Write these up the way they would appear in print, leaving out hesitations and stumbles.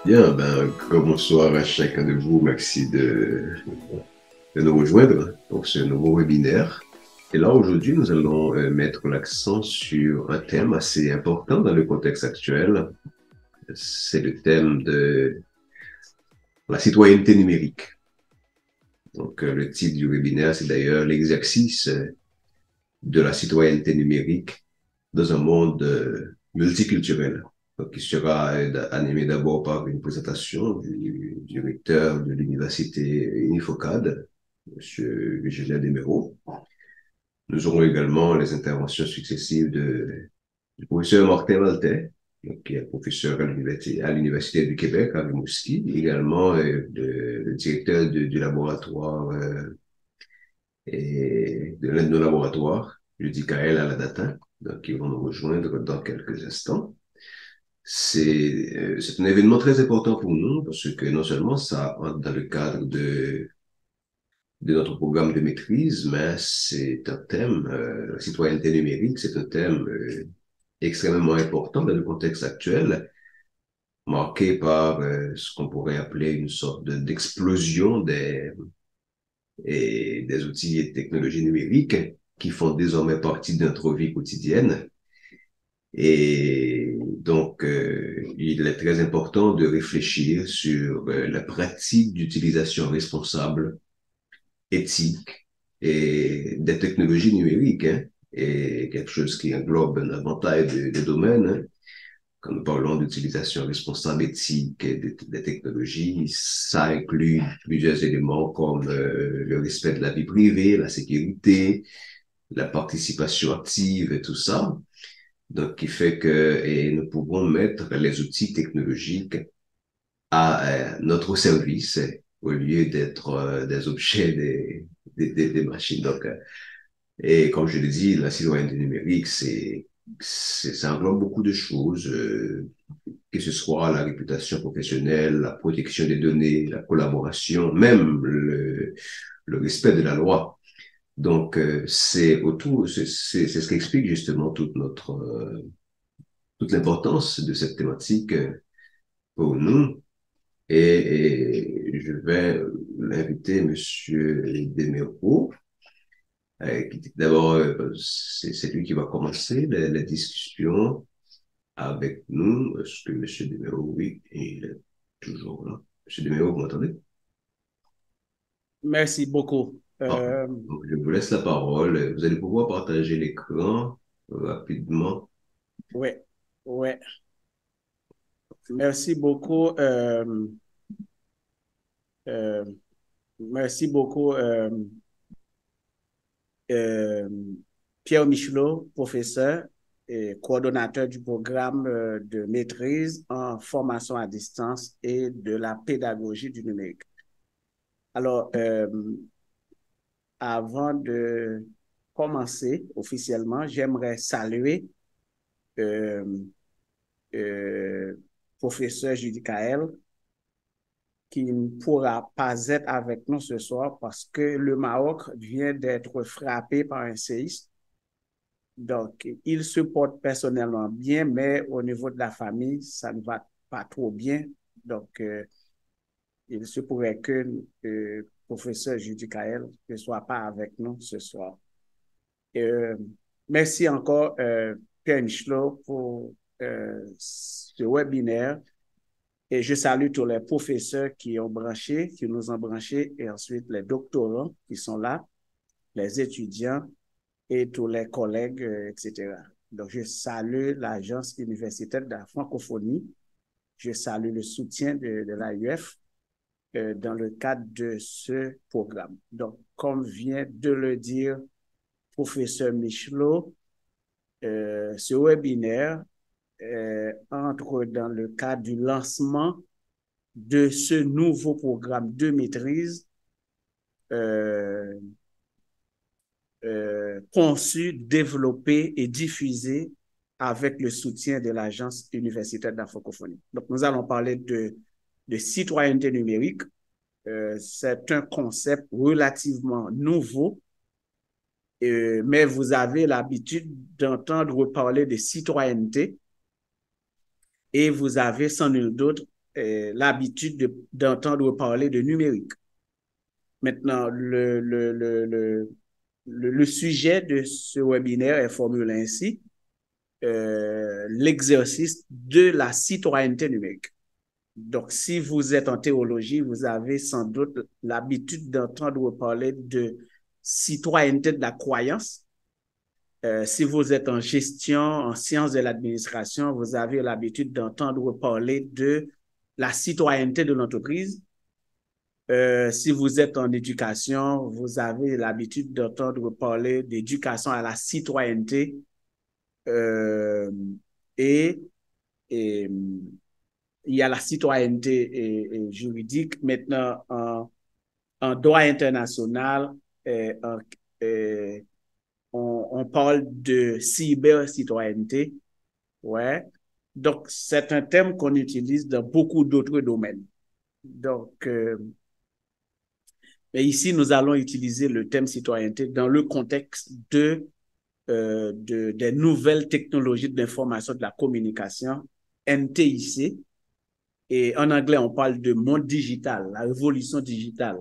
Bien, ben, bonsoir à chacun de vous. Merci de nous rejoindre pour ce nouveau webinaire. Et là, aujourd'hui, nous allons mettre l'accent sur un thème assez important dans le contexte actuel. C'est le thème de la citoyenneté numérique. Donc, le titre du webinaire, c'est d'ailleurs l'exercice de la citoyenneté numérique dans un monde multiculturel. Donc, qui sera animé d'abord par une présentation du directeur de l'université Unifocad, M. Virgilien Desméraud. Nous aurons également les interventions successives du professeur Martin Valtet, qui est professeur à l'Université du Québec, à Rimouski, également le directeur du laboratoire et de l'aide de laboratoire, Judy Kael à la data, donc ils vont nous rejoindre dans quelques instants. C'est un événement très important pour nous parce que non seulement ça entre dans le cadre de notre programme de maîtrise, mais c'est un thème, la citoyenneté numérique, c'est un thème extrêmement important dans le contexte actuel, marqué par ce qu'on pourrait appeler une sorte d'explosion des outils et technologies numériques qui font désormais partie de notre vie quotidienne. Et donc, il est très important de réfléchir sur la pratique d'utilisation responsable, éthique et des technologies numériques, hein, et quelque chose qui englobe un éventail de domaines. Hein. Quand nous parlons d'utilisation responsable, éthique et des technologies, ça inclut plusieurs éléments comme le respect de la vie privée, la sécurité, la participation active et tout ça. Donc, qui fait que et nous pouvons mettre les outils technologiques à notre service au lieu d'être des objets des machines. Donc, et comme je l'ai dit, la citoyenneté numérique, ça englobe beaucoup de choses, que ce soit la réputation professionnelle, la protection des données, la collaboration, même le respect de la loi. Donc, c'est ce qui explique justement toute l'importance de cette thématique pour nous. Et je vais l'inviter, Monsieur Desméraud. D'abord, c'est lui qui va commencer la discussion avec nous. Est-ce que Monsieur Desméraud, oui, il est toujours là. Monsieur Desméraud, vous m'entendez? Merci beaucoup. Ah, donc je vous laisse la parole. Vous allez pouvoir partager l'écran rapidement. Ouais, ouais. Merci beaucoup. Euh, merci beaucoup, euh, Pierre Michelot, professeur et coordonnateur du programme de maîtrise en formation à distance et de la pédagogie du numérique. Alors, avant de commencer officiellement, j'aimerais saluer euh, professeur Judy Kael, qui ne pourra pas être avec nous ce soir parce que le Maroc vient d'être frappé par un séisme. Donc, il se porte personnellement bien, mais au niveau de la famille, ça ne va pas trop bien. Donc, il se pourrait que le professeur Judy Kael ne soit pas avec nous ce soir. Euh, Merci encore, Pierre Michelot, pour ce webinaire. Et je salue tous les professeurs qui ont branché, qui nous ont branchés, et ensuite les doctorants qui sont là, les étudiants et tous les collègues, etc. Donc, je salue l'Agence universitaire de la francophonie. Je salue le soutien de l'AUF dans le cadre de ce programme. Donc, comme vient de le dire professeur Michelot, ce webinaire entre dans le cadre du lancement de ce nouveau programme de maîtrise euh, conçu, développé et diffusé avec le soutien de l'Agence universitaire de la francophonie. Donc, nous allons parler de citoyenneté numérique. C'est un concept relativement nouveau, mais vous avez l'habitude d'entendre parler de citoyenneté et vous avez sans nul doute l'habitude d'entendre parler de numérique. Maintenant, le sujet de ce webinaire est formulé ainsi, l'exercice de la citoyenneté numérique. Donc, si vous êtes en théologie, vous avez sans doute l'habitude d'entendre parler de citoyenneté de la croyance. Si vous êtes en gestion, en sciences de l'administration, vous avez l'habitude d'entendre parler de la citoyenneté de l'entreprise. Si vous êtes en éducation, vous avez l'habitude d'entendre parler d'éducation à la citoyenneté. Et il y a la citoyenneté juridique. Maintenant, en droit international, on parle de cyber-citoyenneté. Ouais. Donc, c'est un terme qu'on utilise dans beaucoup d'autres domaines. Donc, mais ici, nous allons utiliser le terme citoyenneté dans le contexte des nouvelles technologies de l'information et de la communication, NTIC. Et en anglais, on parle de monde digital, la révolution digitale.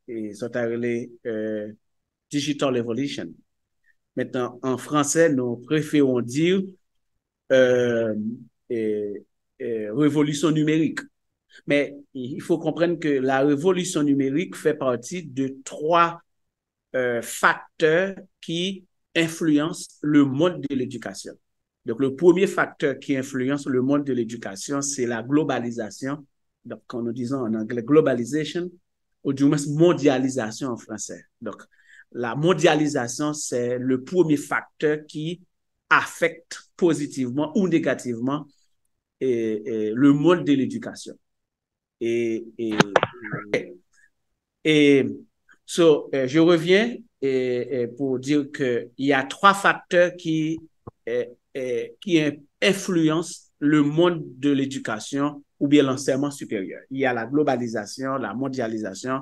Et ça s'appelle Digital Evolution. Maintenant, en français, nous préférons dire révolution numérique. Mais il faut comprendre que la révolution numérique fait partie de trois facteurs qui influencent le monde de l'éducation. Donc, le premier facteur qui influence le monde de l'éducation, c'est la globalisation. Donc, quand nous disons en anglais globalization, ou du moins mondialisation en français. Donc, la mondialisation, c'est le premier facteur qui affecte positivement ou négativement le monde de l'éducation. Je reviens pour dire qu'il y a trois facteurs qui influencent le monde de l'éducation ou bien l'enseignement supérieur. Il y a la globalisation, la mondialisation,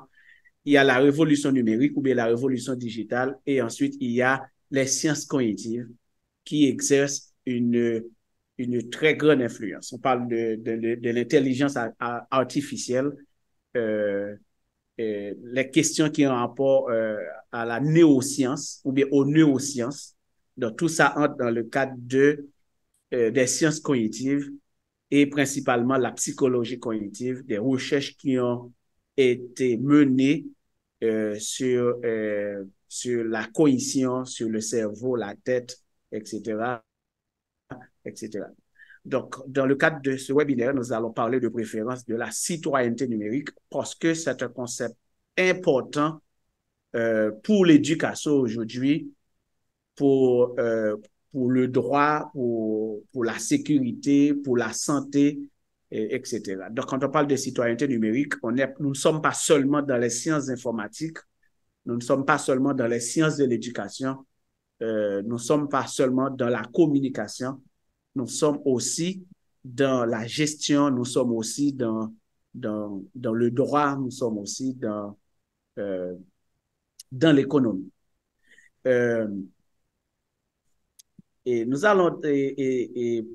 il y a la révolution numérique ou bien la révolution digitale, et ensuite il y a les sciences cognitives qui exercent une très grande influence. On parle de l'intelligence artificielle, les questions qui ont rapport à la neuroscience ou bien aux neurosciences. Donc, tout ça entre dans le cadre des sciences cognitives et principalement la psychologie cognitive, des recherches qui ont été menées sur la cognition, sur le cerveau, la tête, etc., etc. Donc, dans le cadre de ce webinaire, nous allons parler de préférence de la citoyenneté numérique parce que c'est un concept important pour l'éducation aujourd'hui, pour le droit, pour la sécurité, pour la santé, etc. Donc, quand on parle de citoyenneté numérique, nous ne sommes pas seulement dans les sciences informatiques, nous ne sommes pas seulement dans les sciences de l'éducation, nous ne sommes pas seulement dans la communication, nous sommes aussi dans la gestion, nous sommes aussi dans le droit, nous sommes aussi dans l'économie. Et nous allons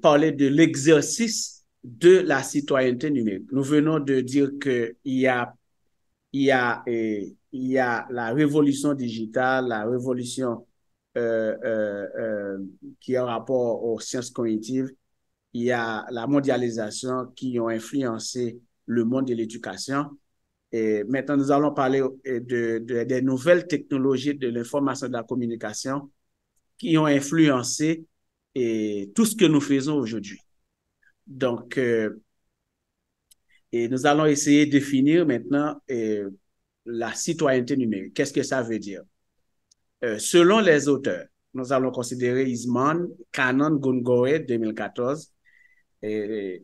parler de l'exercice de la citoyenneté numérique. Nous venons de dire qu'il y a la révolution digitale, la révolution qui a rapport aux sciences cognitives. Il y a la mondialisation qui ont influencé le monde de l'éducation. Et maintenant, nous allons parler des nouvelles technologies de l'information et de la communication qui ont influencé tout ce que nous faisons aujourd'hui. Donc, et nous allons essayer de définir maintenant la citoyenneté numérique. Qu'est-ce que ça veut dire? Selon les auteurs, nous allons considérer Eastman, Cannon, Gungoe, 2014, et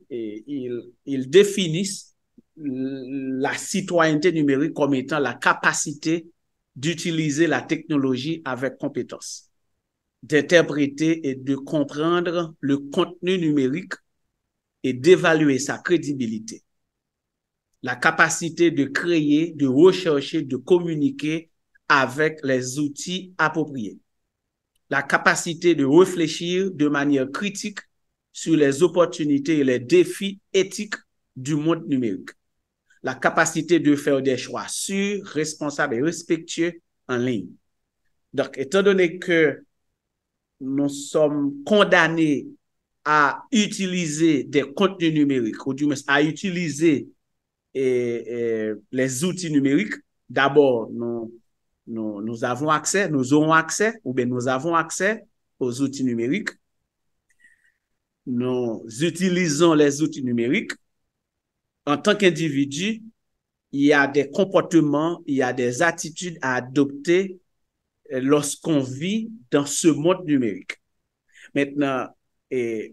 ils définissent la citoyenneté numérique comme étant la capacité d'utiliser la technologie avec compétence, d'interpréter et de comprendre le contenu numérique et d'évaluer sa crédibilité. La capacité de créer, de rechercher, de communiquer avec les outils appropriés. La capacité de réfléchir de manière critique sur les opportunités et les défis éthiques du monde numérique. La capacité de faire des choix sûrs, responsables et respectueux en ligne. Donc, étant donné que nous sommes condamnés à utiliser des contenus numériques, ou du moins à utiliser les outils numériques, d'abord, nous avons accès, nous aurons accès, ou bien nous avons accès aux outils numériques. Nous utilisons les outils numériques. En tant qu'individu, il y a des comportements, il y a des attitudes à adopter lorsqu'on vit dans ce monde numérique. Maintenant,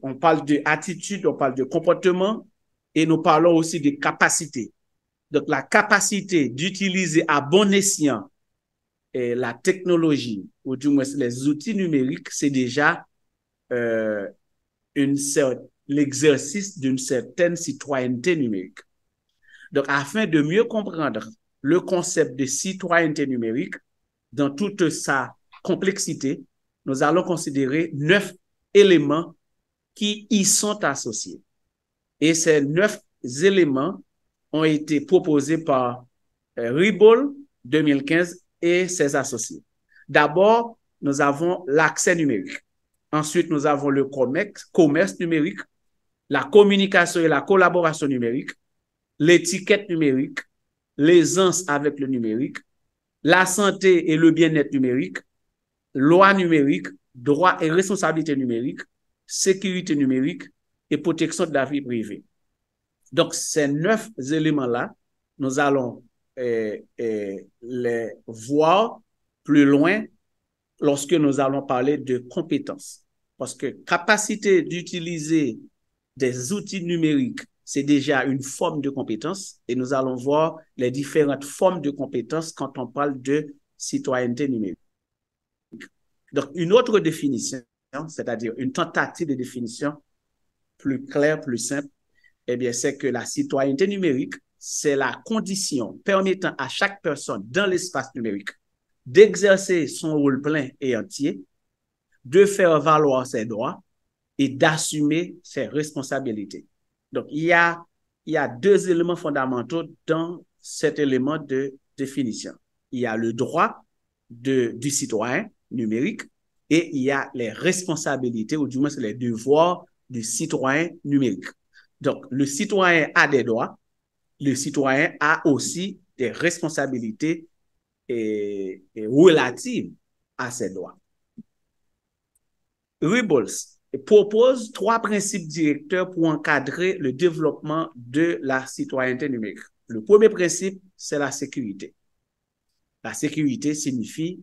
on parle de attitude, on parle de comportement et nous parlons aussi de capacité. Donc, la capacité d'utiliser à bon escient la technologie ou du moins les outils numériques, c'est déjà l'exercice d'une certaine citoyenneté numérique. Donc, afin de mieux comprendre le concept de citoyenneté numérique dans toute sa complexité, nous allons considérer 9 éléments qui y sont associés. Et ces 9 éléments ont été proposés par Ribol 2015 et ses associés. D'abord, nous avons l'accès numérique. Ensuite, nous avons le commerce numérique, la communication et la collaboration numérique, l'étiquette numérique, l'aisance avec le numérique, la santé et le bien-être numérique, loi numérique, droit et responsabilité numérique, sécurité numérique et protection de la vie privée. Donc, ces 9 éléments-là, nous allons les voir plus loin lorsque nous allons parler de compétences. Parce que capacité d'utiliser des outils numériques, c'est déjà une forme de compétence et nous allons voir les différentes formes de compétences quand on parle de citoyenneté numérique. Donc, une autre définition, c'est-à-dire une tentative de définition plus claire, plus simple, eh bien, c'est que la citoyenneté numérique, c'est la condition permettant à chaque personne dans l'espace numérique d'exercer son rôle plein et entier, de faire valoir ses droits et d'assumer ses responsabilités. Donc, il y a 2 éléments fondamentaux dans cet élément de définition. Il y a le droit du citoyen numérique et il y a les responsabilités, ou du moins les devoirs du citoyen numérique. Donc, le citoyen a des droits, le citoyen a aussi des responsabilités relatives à ses droits. Rebels propose 3 principes directeurs pour encadrer le développement de la citoyenneté numérique. Le premier principe, c'est la sécurité. La sécurité signifie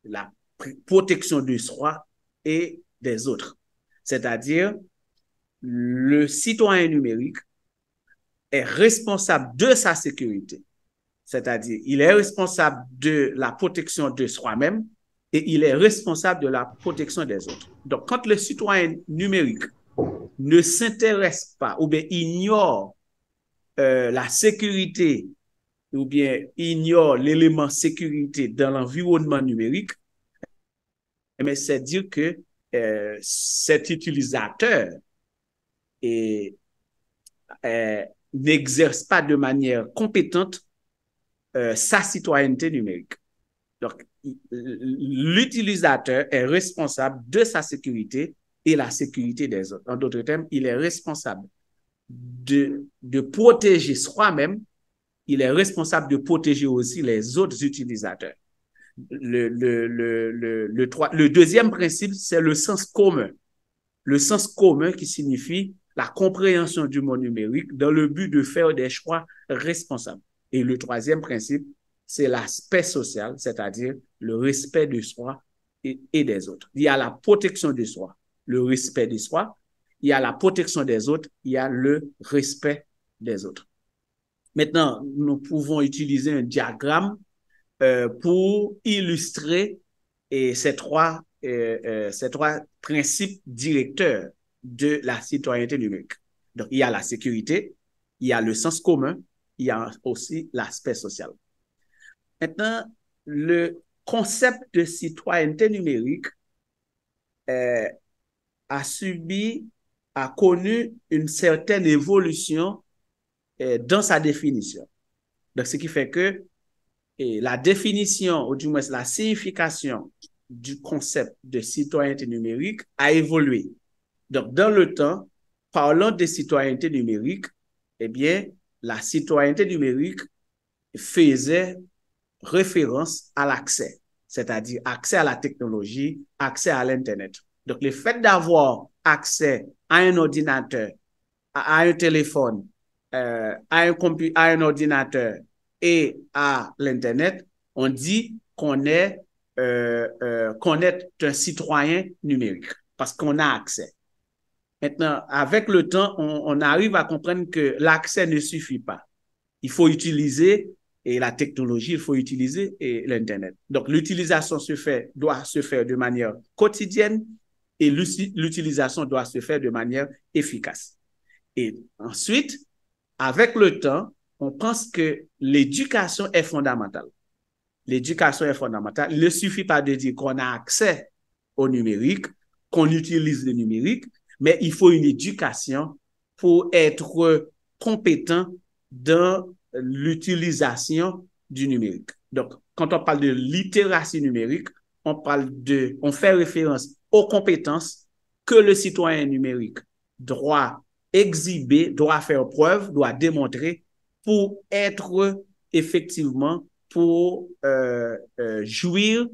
la protection de soi et des autres. C'est-à-dire, le citoyen numérique est responsable de sa sécurité. C'est-à-dire, il est responsable de la protection de soi-même et il est responsable de la protection des autres. Donc, quand le citoyen numérique ne s'intéresse pas ou bien ignore la sécurité ou bien ignore l'élément sécurité dans l'environnement numérique, mais c'est dire que cet utilisateur n'exerce pas de manière compétente sa citoyenneté numérique. Donc, l'utilisateur est responsable de sa sécurité et la sécurité des autres. En d'autres termes, il est responsable de protéger soi-même, il est responsable de protéger aussi les autres utilisateurs. Le deuxième principe, c'est le sens commun. Le sens commun qui signifie la compréhension du monde numérique dans le but de faire des choix responsables. Et le troisième principe, c'est l'aspect social, c'est-à-dire le respect de soi et des autres. Il y a la protection de soi, le respect de soi, il y a la protection des autres, il y a le respect des autres. Maintenant, nous pouvons utiliser un diagramme pour illustrer ces trois principes directeurs de la citoyenneté numérique. Donc, il y a la sécurité, il y a le sens commun, il y a aussi l'aspect social. Maintenant, le concept de citoyenneté numérique a subi a connu une certaine évolution dans sa définition. Donc, ce qui fait que la définition, ou du moins la signification du concept de citoyenneté numérique a évolué. Donc, dans le temps, parlant de citoyenneté numérique, eh bien, la citoyenneté numérique faisait référence à l'accès, c'est-à-dire accès à la technologie, accès à l'Internet. Donc, le fait d'avoir accès à un ordinateur, à un téléphone, à un ordinateur et à l'Internet, on dit qu'on est un citoyen numérique parce qu'on a accès. Maintenant, avec le temps, on arrive à comprendre que l'accès ne suffit pas. Il faut utiliser la technologie, il faut utiliser l'Internet. Donc, l'utilisation doit se faire de manière quotidienne et l'utilisation doit se faire de manière efficace. Et ensuite, avec le temps, on pense que l'éducation est fondamentale. L'éducation est fondamentale. Il ne suffit pas de dire qu'on a accès au numérique, qu'on utilise le numérique, mais il faut une éducation pour être compétent dans l'utilisation du numérique. Donc, quand on parle de littératie numérique, on fait référence aux compétences que le citoyen numérique doit exhiber, doit faire preuve, doit démontrer pour être effectivement, pour jouir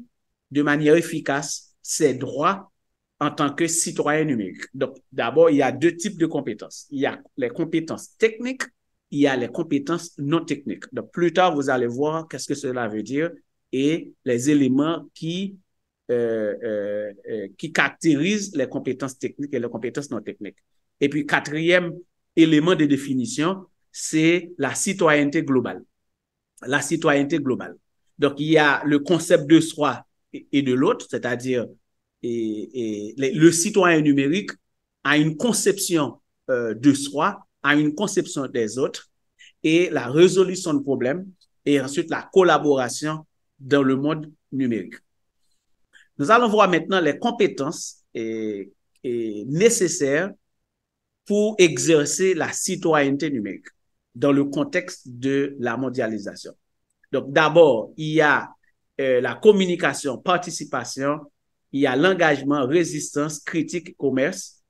de manière efficace ses droits en tant que citoyen numérique. Donc, d'abord, il y a deux types de compétences. Il y a les compétences techniques, il y a les compétences non techniques. Donc, plus tard, vous allez voir qu'est-ce que cela veut dire et les éléments qui caractérisent les compétences techniques et les compétences non techniques. Et puis, quatrième élément de définition, c'est la citoyenneté globale. La citoyenneté globale. Donc, il y a le concept de soi et de l'autre, c'est-à-dire le citoyen numérique a une conception de soi, a une conception des autres et la résolution de problèmes et ensuite la collaboration dans le monde numérique. Nous allons voir maintenant les compétences nécessaires pour exercer la citoyenneté numérique dans le contexte de la mondialisation. Donc, d'abord, il y a la communication, participation, il y a l'engagement, résistance, critique, commerce.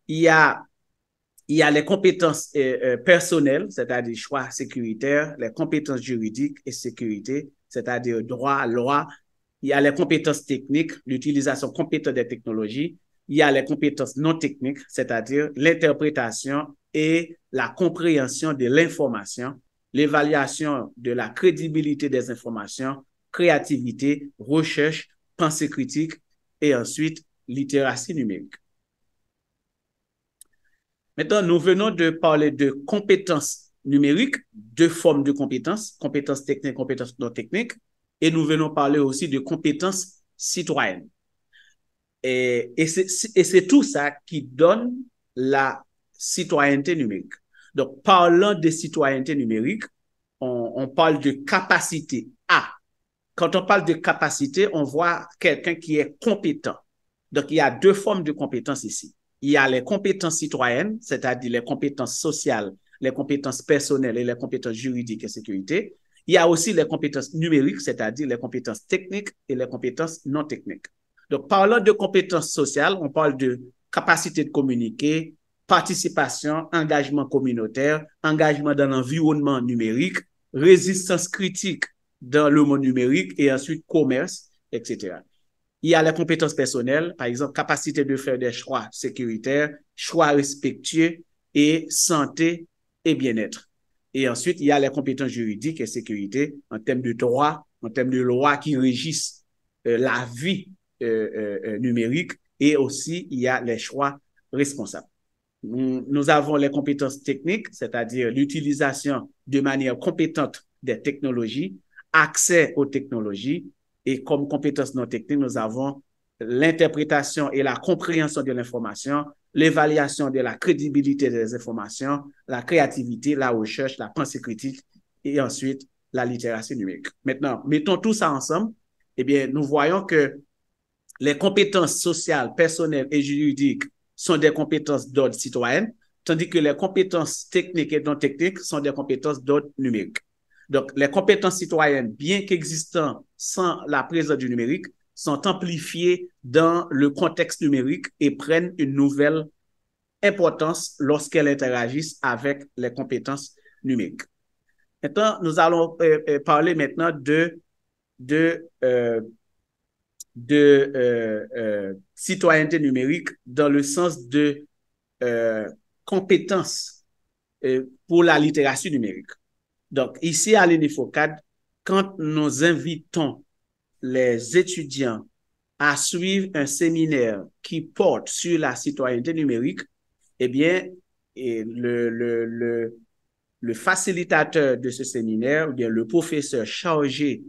Il y a les compétences personnelles, c'est-à-dire choix sécuritaire, les compétences juridiques et sécurité, c'est-à-dire droit, loi. Il y a les compétences techniques, l'utilisation compétente des technologies. Il y a les compétences non techniques, c'est-à-dire l'interprétation et la compréhension de l'information, l'évaluation de la crédibilité des informations, créativité, recherche, pensée critique et ensuite littératie numérique. Maintenant, nous venons de parler de compétences numériques, deux formes de compétences techniques, compétences non techniques, et nous venons parler aussi de compétences citoyennes. Et c'est tout ça qui donne la citoyenneté numérique. Donc, parlant de citoyenneté numérique, on parle de capacité à. Quand on parle de capacité, on voit quelqu'un qui est compétent. Donc, il y a deux formes de compétences ici. Il y a les compétences citoyennes, c'est-à-dire les compétences sociales, les compétences personnelles et les compétences juridiques et sécurité. Il y a aussi les compétences numériques, c'est-à-dire les compétences techniques et les compétences non techniques. Donc, parlant de compétences sociales, on parle de capacité de communiquer, participation, engagement communautaire, engagement dans l'environnement numérique, résistance critique dans le monde numérique et ensuite commerce, etc. Il y a les compétences personnelles, par exemple, capacité de faire des choix sécuritaires, choix respectueux et santé et bien-être. Et ensuite, il y a les compétences juridiques et sécurité en termes de droit, en termes de loi qui régissent la vie numérique et aussi il y a les choix responsables. Nous avons les compétences techniques, c'est-à-dire l'utilisation de manière compétente des technologies, accès aux technologies et comme compétences non techniques, nous avons l'interprétation et la compréhension de l'information, l'évaluation de la crédibilité des informations, la créativité, la recherche, la pensée critique et ensuite la littératie numérique. Maintenant, mettons tout ça ensemble, eh bien, nous voyons que les compétences sociales, personnelles et juridiques sont des compétences d'ordre citoyen, tandis que les compétences techniques et non techniques sont des compétences d'ordre numérique. Donc, les compétences citoyennes, bien qu'existant sans la présence du numérique, sont amplifiées dans le contexte numérique et prennent une nouvelle importance lorsqu'elles interagissent avec les compétences numériques. Maintenant, nous allons parler maintenant de citoyenneté numérique dans le sens de compétences pour la littératie numérique. Donc, ici à l'UNIFOCAD, quand nous invitons les étudiants à suivre un séminaire qui porte sur la citoyenneté numérique, eh bien, le facilitateur de ce séminaire, ou bien le professeur chargé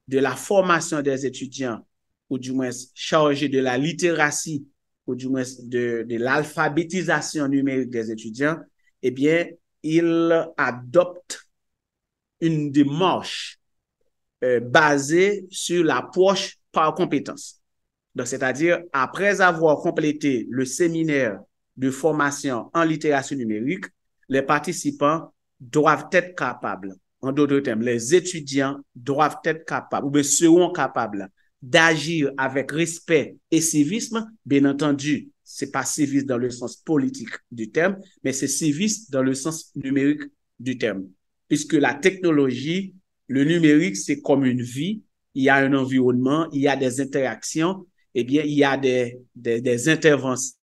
de la formation des étudiants, ou du moins chargé de la littératie, ou du moins de l'alphabétisation numérique des étudiants, eh bien, il adopte une démarche basée sur l'approche par compétence. Donc, c'est-à-dire, après avoir complété le séminaire de formation en littératie numérique, les participants doivent être capables, en d'autres termes, les étudiants doivent être capables, ou bien seront capables d'agir avec respect et civisme. Bien entendu, ce n'est pas civisme dans le sens politique du terme, mais c'est civisme dans le sens numérique du terme. Puisque la technologie, le numérique, c'est comme une vie, il y a un environnement, il y a des interactions, eh bien, il y a des interventions,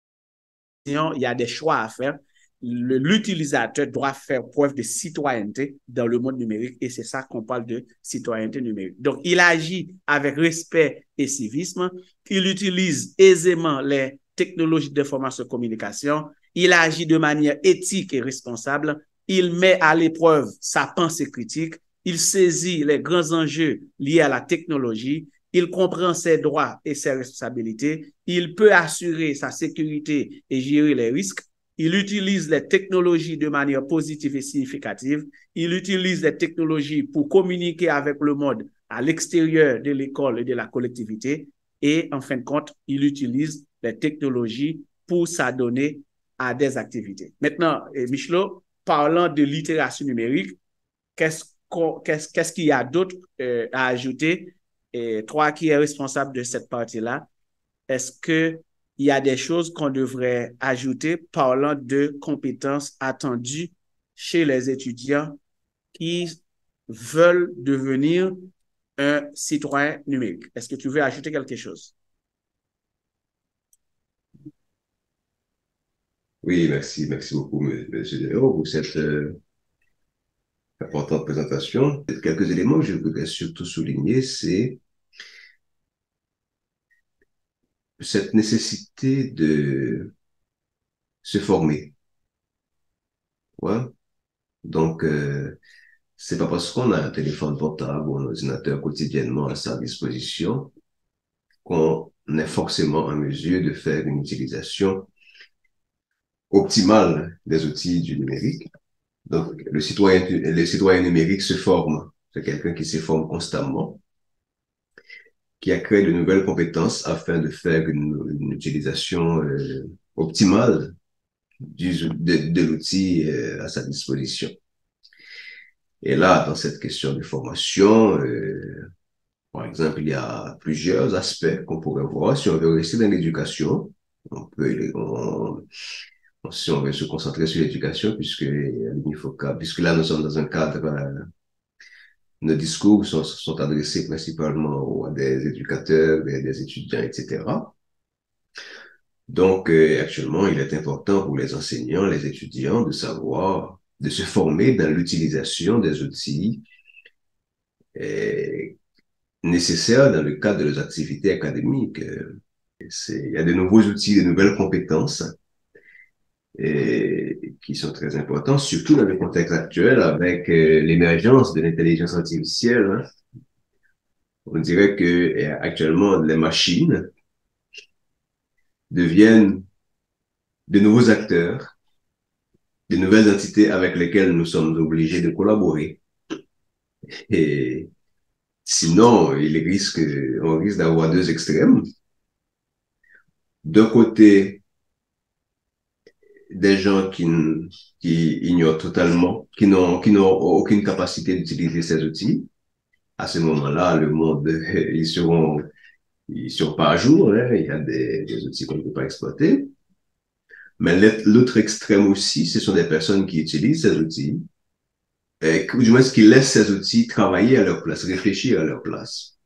il y a des choix à faire. L'utilisateur doit faire preuve de citoyenneté dans le monde numérique et c'est ça qu'on parle de citoyenneté numérique. Donc, il agit avec respect et civisme, il utilise aisément les technologies d'information et communication, il agit de manière éthique et responsable, il met à l'épreuve sa pensée critique, il saisit les grands enjeux liés à la technologie, il comprend ses droits et ses responsabilités, il peut assurer sa sécurité et gérer les risques, il utilise les technologies de manière positive et significative, il utilise les technologies pour communiquer avec le monde à l'extérieur de l'école et de la collectivité, et en fin de compte, il utilise les technologies pour s'adonner à des activités. Maintenant, Michelot, parlant de littératie numérique, qu'est-ce qu'il y a d'autre à ajouter? Et toi qui es responsable de cette partie-là, est-ce qu'il y a des choses qu'on devrait ajouter parlant de compétences attendues chez les étudiants qui veulent devenir un citoyen numérique? Est-ce que tu veux ajouter quelque chose? Oui, merci beaucoup, monsieur Léo, pour cette importante présentation. Quelques éléments que je voudrais surtout souligner, c'est cette nécessité de se former. Ouais. Donc, c'est pas parce qu'on a un téléphone portable ou un ordinateur quotidiennement à sa disposition qu'on est forcément en mesure de faire une utilisation optimale des outils du numérique. Donc, le citoyen numérique se forme. C'est quelqu'un qui se forme constamment, qui a créé de nouvelles compétences afin de faire une utilisation optimale de l'outil à sa disposition. Et là, dans cette question de formation, par exemple, il y a plusieurs aspects qu'on pourrait voir. Si on veut rester dans l'éducation, si on veut se concentrer sur l'éducation, puisque là, nous sommes dans un cadre, nos discours sont adressés principalement à des éducateurs, des étudiants, etc. Donc, actuellement, il est important pour les enseignants, les étudiants de se former dans l'utilisation des outils euh, nécessaires dans le cadre de leurs activités académiques. Il y a de nouveaux outils, de nouvelles compétences qui sont très importants, surtout dans le contexte actuel avec l'émergence de l'intelligence artificielle. Hein. On dirait que actuellement, les machines deviennent de nouveaux acteurs, de nouvelles entités avec lesquelles nous sommes obligés de collaborer. Et sinon, on risque d'avoir deux extrêmes. D'un côté, des gens qui ignorent totalement, qui n'ont aucune capacité d'utiliser ces outils. À ce moment-là, le monde, ils seront pas à jour, hein. Il y a des outils qu'on ne peut pas exploiter. Mais l'autre extrême aussi, ce sont des personnes qui utilisent ces outils, ou du moins qui laissent ces outils travailler à leur place, réfléchir à leur place.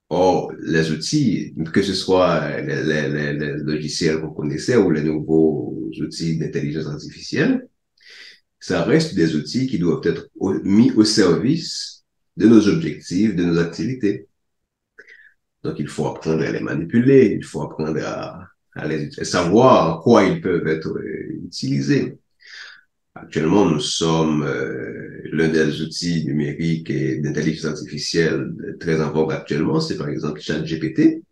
Or, les outils, que ce soit les logiciels qu'on connaissait ou les nouveaux outils d'intelligence artificielle, ça reste des outils qui doivent être mis au service de nos objectifs, de nos activités. Donc, il faut apprendre à les manipuler, il faut apprendre à savoir en quoi ils peuvent être utilisés. Actuellement, nous sommes l'un des outils numériques et d'intelligence artificielle très en vogue actuellement, c'est par exemple ChatGPT.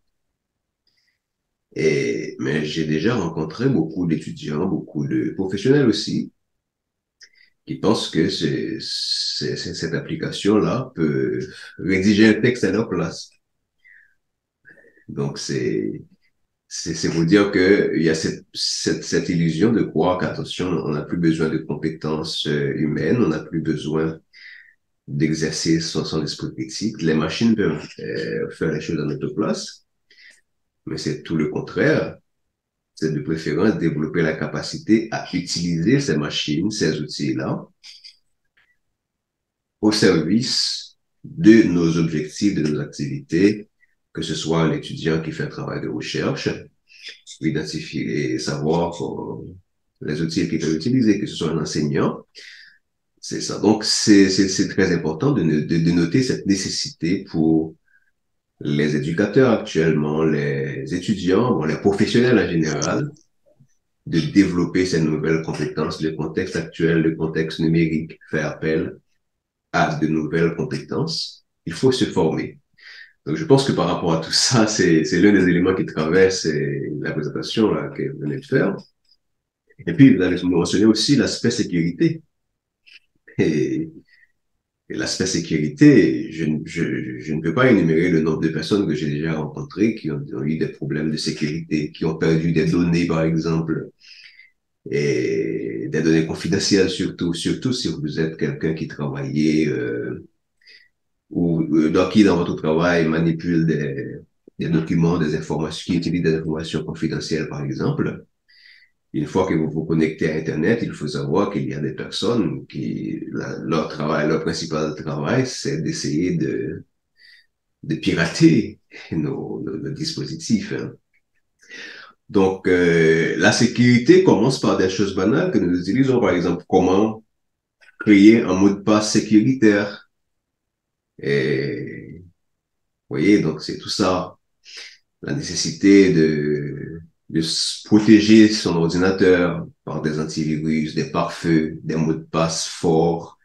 Mais j'ai déjà rencontré beaucoup d'étudiants, beaucoup de professionnels aussi, qui pensent que cette application-là peut rédiger un texte à leur place. Donc, c'est pour dire qu'il y a cette illusion de croire qu'attention, on n'a plus besoin de compétences humaines, on n'a plus besoin d'exercer son esprit critique. Les machines peuvent faire les choses à notre place, mais c'est tout le contraire. C'est de préférence développer la capacité à utiliser ces machines, ces outils-là, au service de nos objectifs, de nos activités, que ce soit l'étudiant qui fait un travail de recherche, identifier et savoir les outils qu'il peut utiliser, que ce soit un enseignant. C'est ça. Donc, c'est très important de noter cette nécessité pour les éducateurs actuellement, les étudiants, bon, les professionnels en général, de développer ces nouvelles compétences. Le contexte actuel, le contexte numérique fait appel à de nouvelles compétences. Il faut se former. Donc, je pense que par rapport à tout ça, c'est l'un des éléments qui traverse la présentation là, que vous venez de faire. Et puis, vous avez mentionné aussi l'aspect sécurité. Et, et l'aspect sécurité, je ne peux pas énumérer le nombre de personnes que j'ai déjà rencontrées qui ont eu des problèmes de sécurité, qui ont perdu des données, par exemple, et des données confidentielles surtout si vous êtes quelqu'un qui travaillait ou dans qui dans votre travail manipule des documents, des informations, qui utilise des informations confidentielles, par exemple. Une fois que vous vous connectez à Internet, il faut savoir qu'il y a des personnes qui, leur travail, leur principal travail, c'est d'essayer de pirater nos dispositifs, hein. Donc, la sécurité commence par des choses banales que nous utilisons, par exemple, comment créer un mot de passe sécuritaire. Et, vous voyez, donc c'est tout ça. La nécessité de protéger son ordinateur par des antivirus, des pare-feux, des mots de passe forts.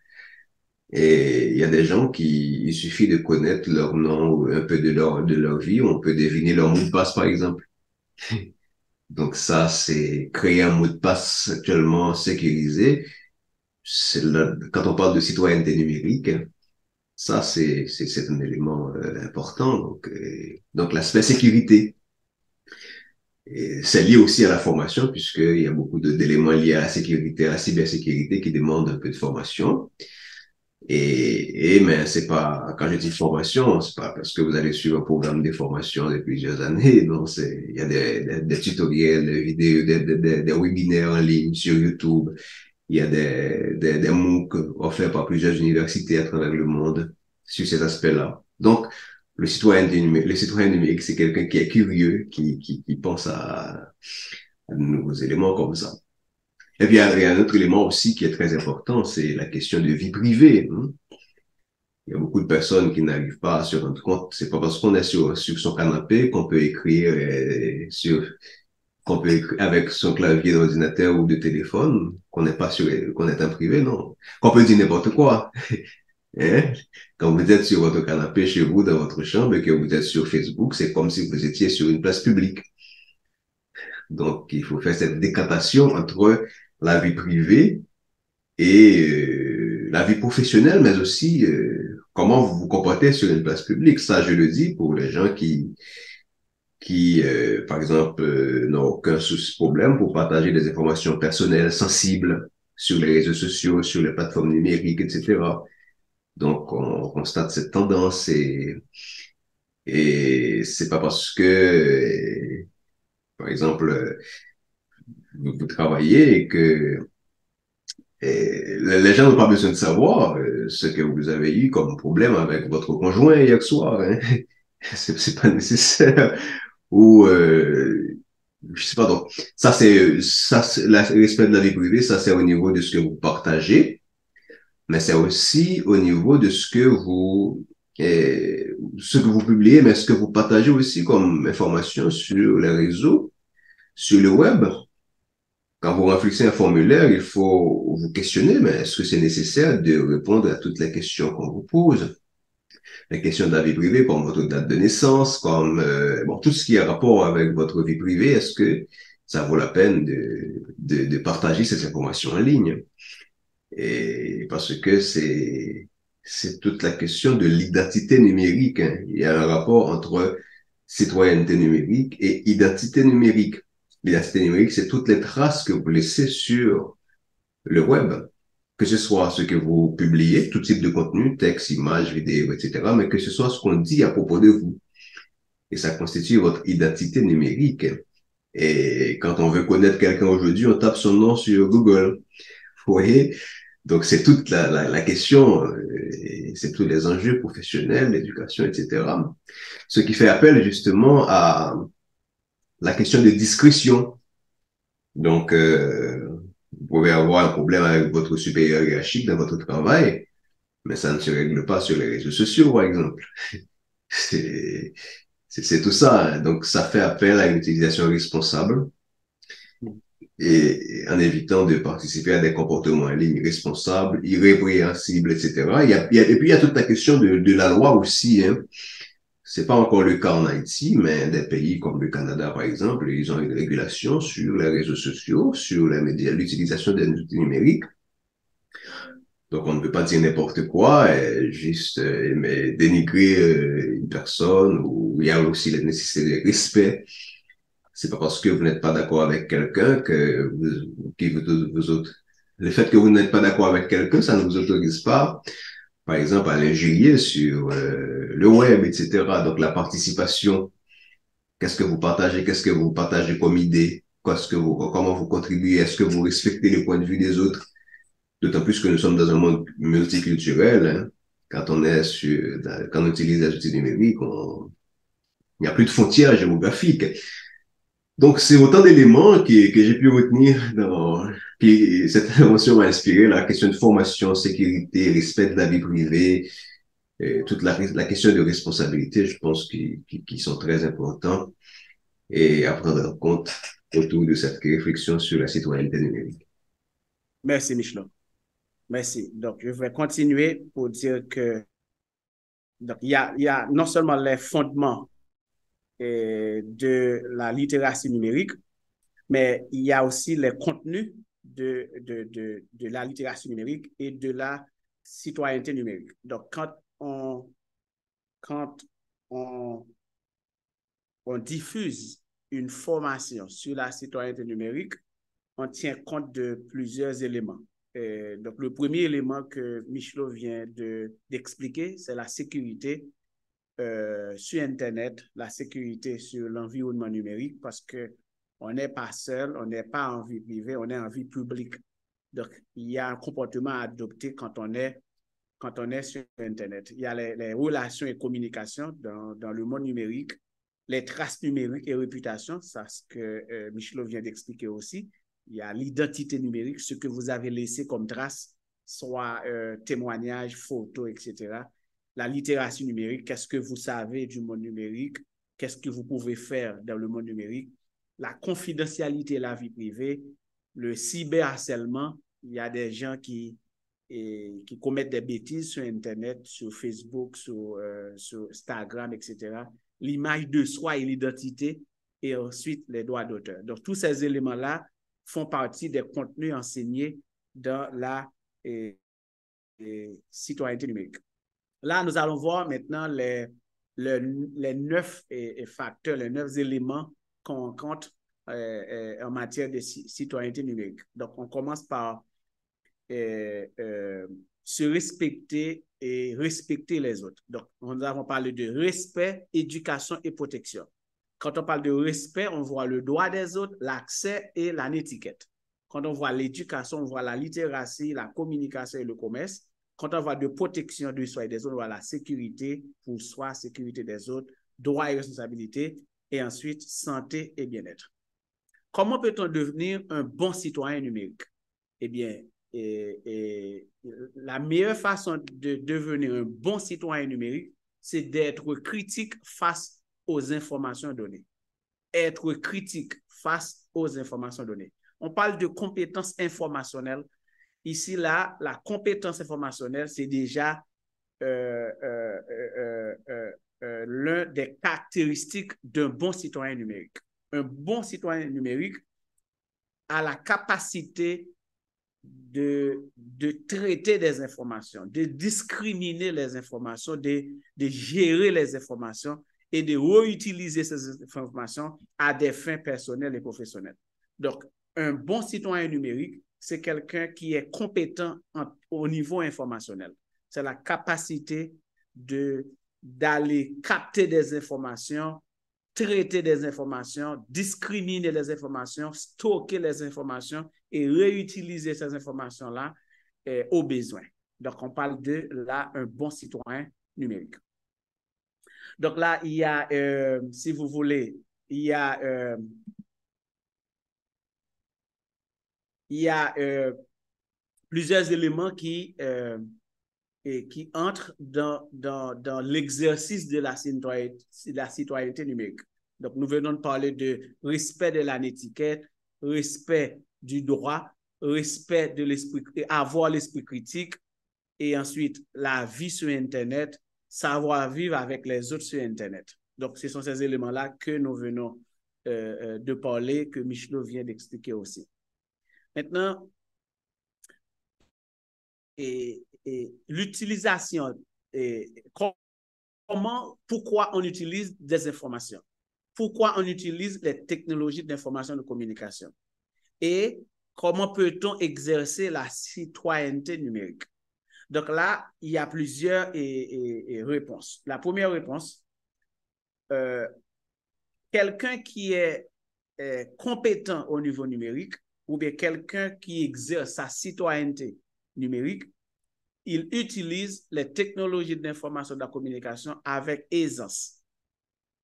Et il y a des gens il suffit de connaître leur nom ou un peu de leur vie, on peut deviner leur mot de passe, par exemple. Donc ça, c'est créer un mot de passe actuellement sécurisé. Quand on parle de citoyenneté numérique, ça, c'est un élément important. Donc l'aspect sécurité. C'est lié aussi à la formation, puisqu'il y a beaucoup d'éléments liés à la sécurité, à la cybersécurité qui demandent un peu de formation. Mais c'est pas, quand je dis formation, c'est pas parce que vous allez suivre un programme de formation de plusieurs années. Non, il y a des tutoriels, des vidéos, des webinaires en ligne sur YouTube. Il y a des MOOC offerts par plusieurs universités à travers le monde sur ces aspects-là. Donc, le citoyen numérique, c'est quelqu'un qui est curieux, qui pense à de nouveaux éléments comme ça. Et puis, il y a un autre élément aussi qui est très important, c'est la question de vie privée, hein. Il y a beaucoup de personnes qui n'arrivent pas à se rendre compte. C'est pas parce qu'on est sur son canapé qu'on peut écrire qu'on peut écrire avec son clavier d'ordinateur ou de téléphone, qu'on n'est pas sûr, qu'on est en privé, non. Qu'on peut dire n'importe quoi. Hein? Quand vous êtes sur votre canapé chez vous, dans votre chambre, et que vous êtes sur Facebook, c'est comme si vous étiez sur une place publique. Donc, il faut faire cette décantation entre la vie privée et la vie professionnelle, mais aussi comment vous vous comportez sur une place publique. Ça, je le dis pour les gens qui, par exemple, n'ont aucun souci problème pour partager des informations personnelles sensibles sur les réseaux sociaux, sur les plateformes numériques, etc. Donc, on constate cette tendance et c'est pas parce que, par exemple, vous travaillez et que les gens n'ont pas besoin de savoir ce que vous avez eu comme problème avec votre conjoint hier soir. Hein. C'est pas nécessaire. Ou, je sais pas, donc, le respect de la vie privée, ça c'est au niveau de ce que vous partagez, mais c'est aussi au niveau de ce que vous publiez, mais ce que vous partagez aussi comme information sur les réseaux, sur le web. Quand vous remplissez un formulaire, il faut vous questionner, mais est-ce que c'est nécessaire de répondre à toutes les questions qu'on vous pose? Les questions de la vie privée, comme votre date de naissance, comme bon, tout ce qui a rapport avec votre vie privée, est-ce que ça vaut la peine de partager ces informations en ligne? Et parce que c'est toute la question de l'identité numérique. Hein. Il y a un rapport entre citoyenneté numérique et identité numérique. L'identité numérique, c'est toutes les traces que vous laissez sur le web, que ce soit ce que vous publiez, tout type de contenu, texte, images, vidéos, etc., mais que ce soit ce qu'on dit à propos de vous. Et ça constitue votre identité numérique. Et quand on veut connaître quelqu'un aujourd'hui, on tape son nom sur Google. Vous voyez? Donc, c'est toute la question, c'est tous les enjeux professionnels, l'éducation, etc. Ce qui fait appel justement à la question de discrétion. Donc, vous pouvez avoir un problème avec votre supérieur hiérarchique dans votre travail, mais ça ne se règle pas sur les réseaux sociaux, par exemple. C'est, c'est tout ça. Hein. Donc, ça fait appel à une utilisation responsable et en évitant de participer à des comportements en ligne responsables, irrépréhensibles, etc. Et puis, il y a toute la question de la loi aussi. Hein. C'est pas encore le cas en Haïti, mais des pays comme le Canada, par exemple, ils ont une régulation sur les réseaux sociaux, sur les médias, l'utilisation des outils numériques. Donc, on ne peut pas dire n'importe quoi, juste mais dénigrer une personne, ou il y a aussi la nécessité de respect. C'est pas parce que vous n'êtes pas d'accord avec quelqu'un que vous autres. Le fait que vous n'êtes pas d'accord avec quelqu'un, ça ne vous autorise pas, par exemple, à l'injurier sur le web, etc. Donc, la participation, qu'est-ce que vous partagez comme idée, comment vous contribuez, est-ce que vous respectez le point de vue des autres? D'autant plus que nous sommes dans un monde multiculturel. Hein. Quand on utilise les outils numériques, il n'y a plus de frontières géographiques. Donc, c'est autant d'éléments que j'ai pu retenir cette intervention m'a inspiré, la question de formation, sécurité, respect de la vie privée, toute la question de responsabilité, je pense, qui sont très importants et à prendre en compte autour de cette réflexion sur la citoyenneté numérique. Merci, Michelin. Merci. Donc, je vais continuer pour dire que donc, il y a non seulement les fondements de la littératie numérique, mais il y a aussi les contenus de la littératie numérique et de la citoyenneté numérique. Donc, quand on, on diffuse une formation sur la citoyenneté numérique, on tient compte de plusieurs éléments. Donc, le premier élément que Michelot vient d'expliquer, c'est la sécurité sur Internet, la sécurité sur l'environnement numérique, parce que on n'est pas seul, on n'est pas en vie privée, on est en vie publique. Donc, il y a un comportement à adopter quand on est sur Internet. Il y a les relations et communications dans le monde numérique, les traces numériques et réputation, c'est ce que Michelot vient d'expliquer aussi. Il y a l'identité numérique, ce que vous avez laissé comme trace, soit témoignages, photos, etc. La littératie numérique, qu'est-ce que vous savez du monde numérique, qu'est-ce que vous pouvez faire dans le monde numérique, la confidentialité et la vie privée, le cyberharcèlement, il y a des gens qui commettent des bêtises sur Internet, sur Facebook, sur Instagram, etc. L'image de soi et l'identité, et ensuite les droits d'auteur. Donc, tous ces éléments-là font partie des contenus enseignés dans la citoyenneté numérique. Là, nous allons voir maintenant les 9 facteurs, les 9 éléments qu'on compte en matière de citoyenneté numérique. Donc, on commence par se respecter et respecter les autres. Donc, nous avons parlé de respect, éducation et protection. Quand on parle de respect, on voit le droit des autres, l'accès et la netiquette. Quand on voit l'éducation, on voit la littératie, la communication et le commerce. Quand on voit de protection de soi et des autres, on voit la sécurité pour soi, sécurité des autres, droits et responsabilités, et ensuite santé et bien-être. Comment peut-on devenir un bon citoyen numérique? Eh bien, la meilleure façon de devenir un bon citoyen numérique, c'est d'être critique face aux informations données. Être critique face aux informations données. On parle de compétences informationnelles. Ici, là, la compétence informationnelle, c'est déjà l'un des caractéristiques d'un bon citoyen numérique. Un bon citoyen numérique a la capacité de traiter des informations, de discriminer les informations, de gérer les informations et de réutiliser ces informations à des fins personnelles et professionnelles. Donc, un bon citoyen numérique, c'est quelqu'un qui est compétent au niveau informationnel. C'est la capacité d'aller capter des informations, traiter des informations, discriminer les informations, stocker les informations et réutiliser ces informations-là au besoin. Donc, on parle de là un bon citoyen numérique. Donc là, il y a, si vous voulez, il y a plusieurs éléments qui entrent dans l'exercice de la citoyenneté numérique. Donc, nous venons de parler de respect de la netiquette, respect du droit, respect de l'esprit, avoir l'esprit critique, et ensuite la vie sur Internet, savoir vivre avec les autres sur Internet. Donc, ce sont ces éléments-là que nous venons de parler, que Michelot vient d'expliquer aussi. Maintenant, l'utilisation, pourquoi on utilise des informations, pourquoi on utilise les technologies d'information et de communication et comment peut-on exercer la citoyenneté numérique. Donc là, il y a plusieurs réponses. La première réponse, quelqu'un qui est compétent au niveau numérique ou bien quelqu'un qui exerce sa citoyenneté numérique, il utilise les technologies d'information et de la communication avec aisance.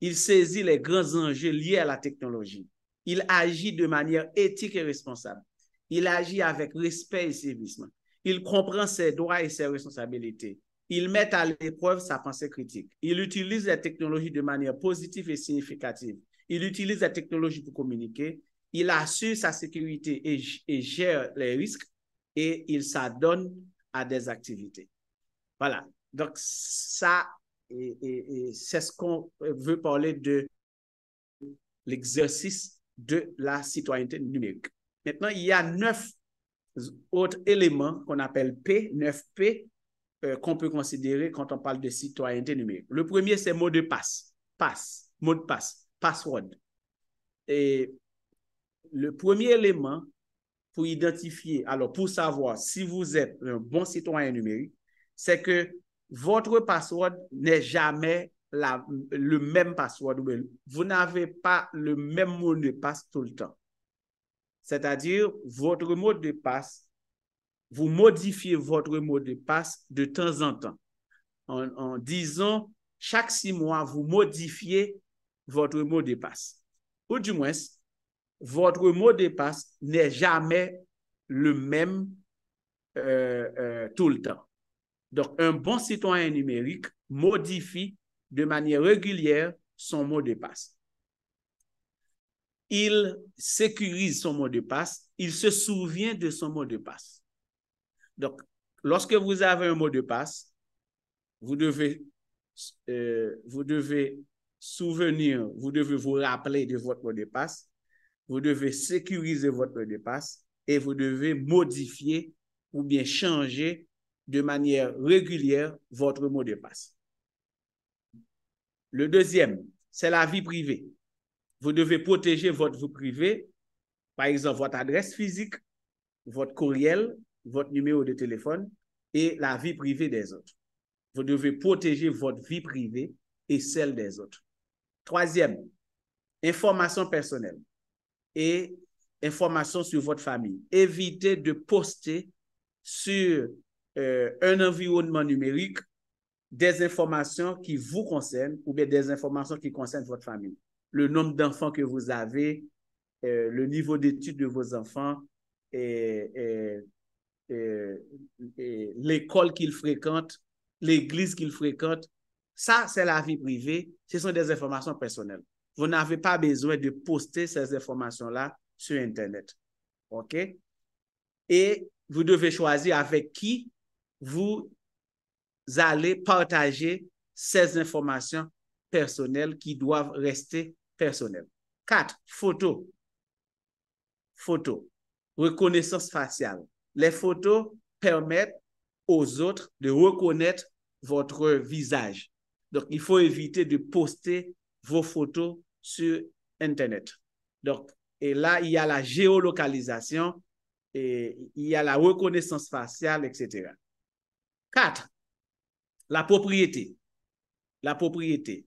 Il saisit les grands enjeux liés à la technologie. Il agit de manière éthique et responsable. Il agit avec respect et civisme. Il comprend ses droits et ses responsabilités. Il met à l'épreuve sa pensée critique. Il utilise les technologies de manière positive et significative. Il utilise la technologie pour communiquer. Il assure sa sécurité et gère les risques et il s'adonne à des activités. Voilà. Donc, ça, c'est ce qu'on veut parler de l'exercice de la citoyenneté numérique. Maintenant, il y a 9 autres éléments qu'on appelle P, 9P, qu'on peut considérer quand on parle de citoyenneté numérique. Le premier, c'est mot de passe, mot de passe, password. Et le premier élément pour identifier, alors pour savoir si vous êtes un bon citoyen numérique, c'est que votre password n'est jamais le même password. Vous n'avez pas le même mot de passe tout le temps. C'est-à-dire, votre mot de passe, vous modifiez votre mot de passe de temps en temps. En disant, chaque 6 mois, vous modifiez votre mot de passe. Ou du moins, votre mot de passe n'est jamais le même tout le temps. Donc, un bon citoyen numérique modifie de manière régulière son mot de passe. Il sécurise son mot de passe, il se souvient de son mot de passe. Donc, lorsque vous avez un mot de passe, vous devez souvenir, vous devez vous rappeler de votre mot de passe, vous devez sécuriser votre mot de passe et vous devez modifier ou bien changer de manière régulière votre mot de passe. Le deuxième, c'est la vie privée. Vous devez protéger votre vie privée, par exemple votre adresse physique, votre courriel, votre numéro de téléphone et la vie privée des autres. Vous devez protéger votre vie privée et celle des autres. Troisième, information personnelle et information sur votre famille. Évitez de poster sur un environnement numérique des informations qui vous concernent ou bien des informations qui concernent votre famille. Le nombre d'enfants que vous avez, le niveau d'études de vos enfants, l'école qu'ils fréquentent, l'église qu'ils fréquentent. Ça, c'est la vie privée. Ce sont des informations personnelles. Vous n'avez pas besoin de poster ces informations-là sur Internet. OK? Et vous devez choisir avec qui vous allez partager ces informations personnelles qui doivent rester personnelles. 4. Photos. Photos. Reconnaissance faciale. Les photos permettent aux autres de reconnaître votre visage. Donc, il faut éviter de poster vos photos sur Internet. Donc, et là, il y a la géolocalisation, et il y a la reconnaissance faciale, etc. 4. La propriété. La propriété.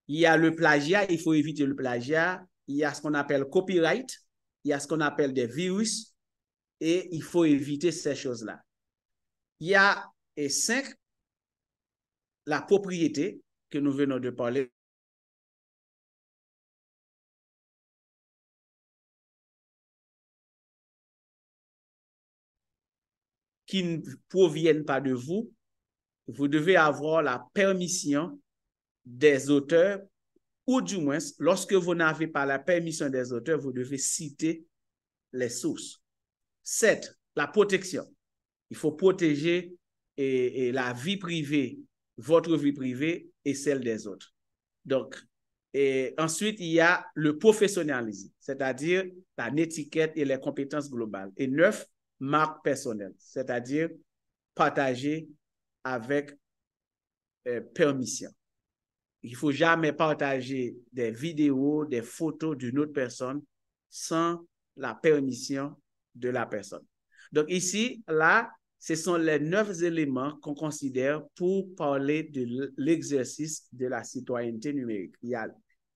Il y a le plagiat, il faut éviter le plagiat. Il y a ce qu'on appelle copyright. Il y a ce qu'on appelle des virus. Et il faut éviter ces choses-là. Il y a 5, la propriété que nous venons de parler. Qui ne proviennent pas de vous, vous devez avoir la permission des auteurs, ou du moins, lorsque vous n'avez pas la permission des auteurs, vous devez citer les sources. 7. La protection. Il faut protéger la vie privée, votre vie privée et celle des autres. Donc, ensuite, il y a le professionnalisme, c'est-à-dire la netiquette et les compétences globales. Et 9, marque personnelle, c'est-à-dire partager avec permission. Il ne faut jamais partager des vidéos, des photos d'une autre personne sans la permission de la personne. Donc ici, là, ce sont les 9 éléments qu'on considère pour parler de l'exercice de la citoyenneté numérique. Il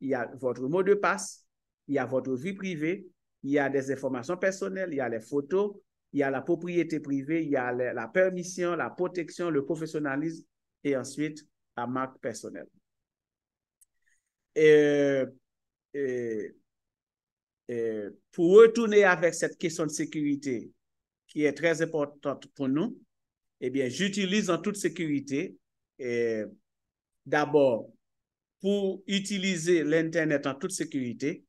y a votre mot de passe, il y a votre vie privée, il y a des informations personnelles, il y a les photos, il y a la propriété privée, il y a la permission, la protection, le professionnalisme et ensuite la marque personnelle. Pour retourner avec cette question de sécurité qui est très importante pour nous, eh bien, j'utilise en toute sécurité d'abord pour utiliser l'Internet en toute sécurité,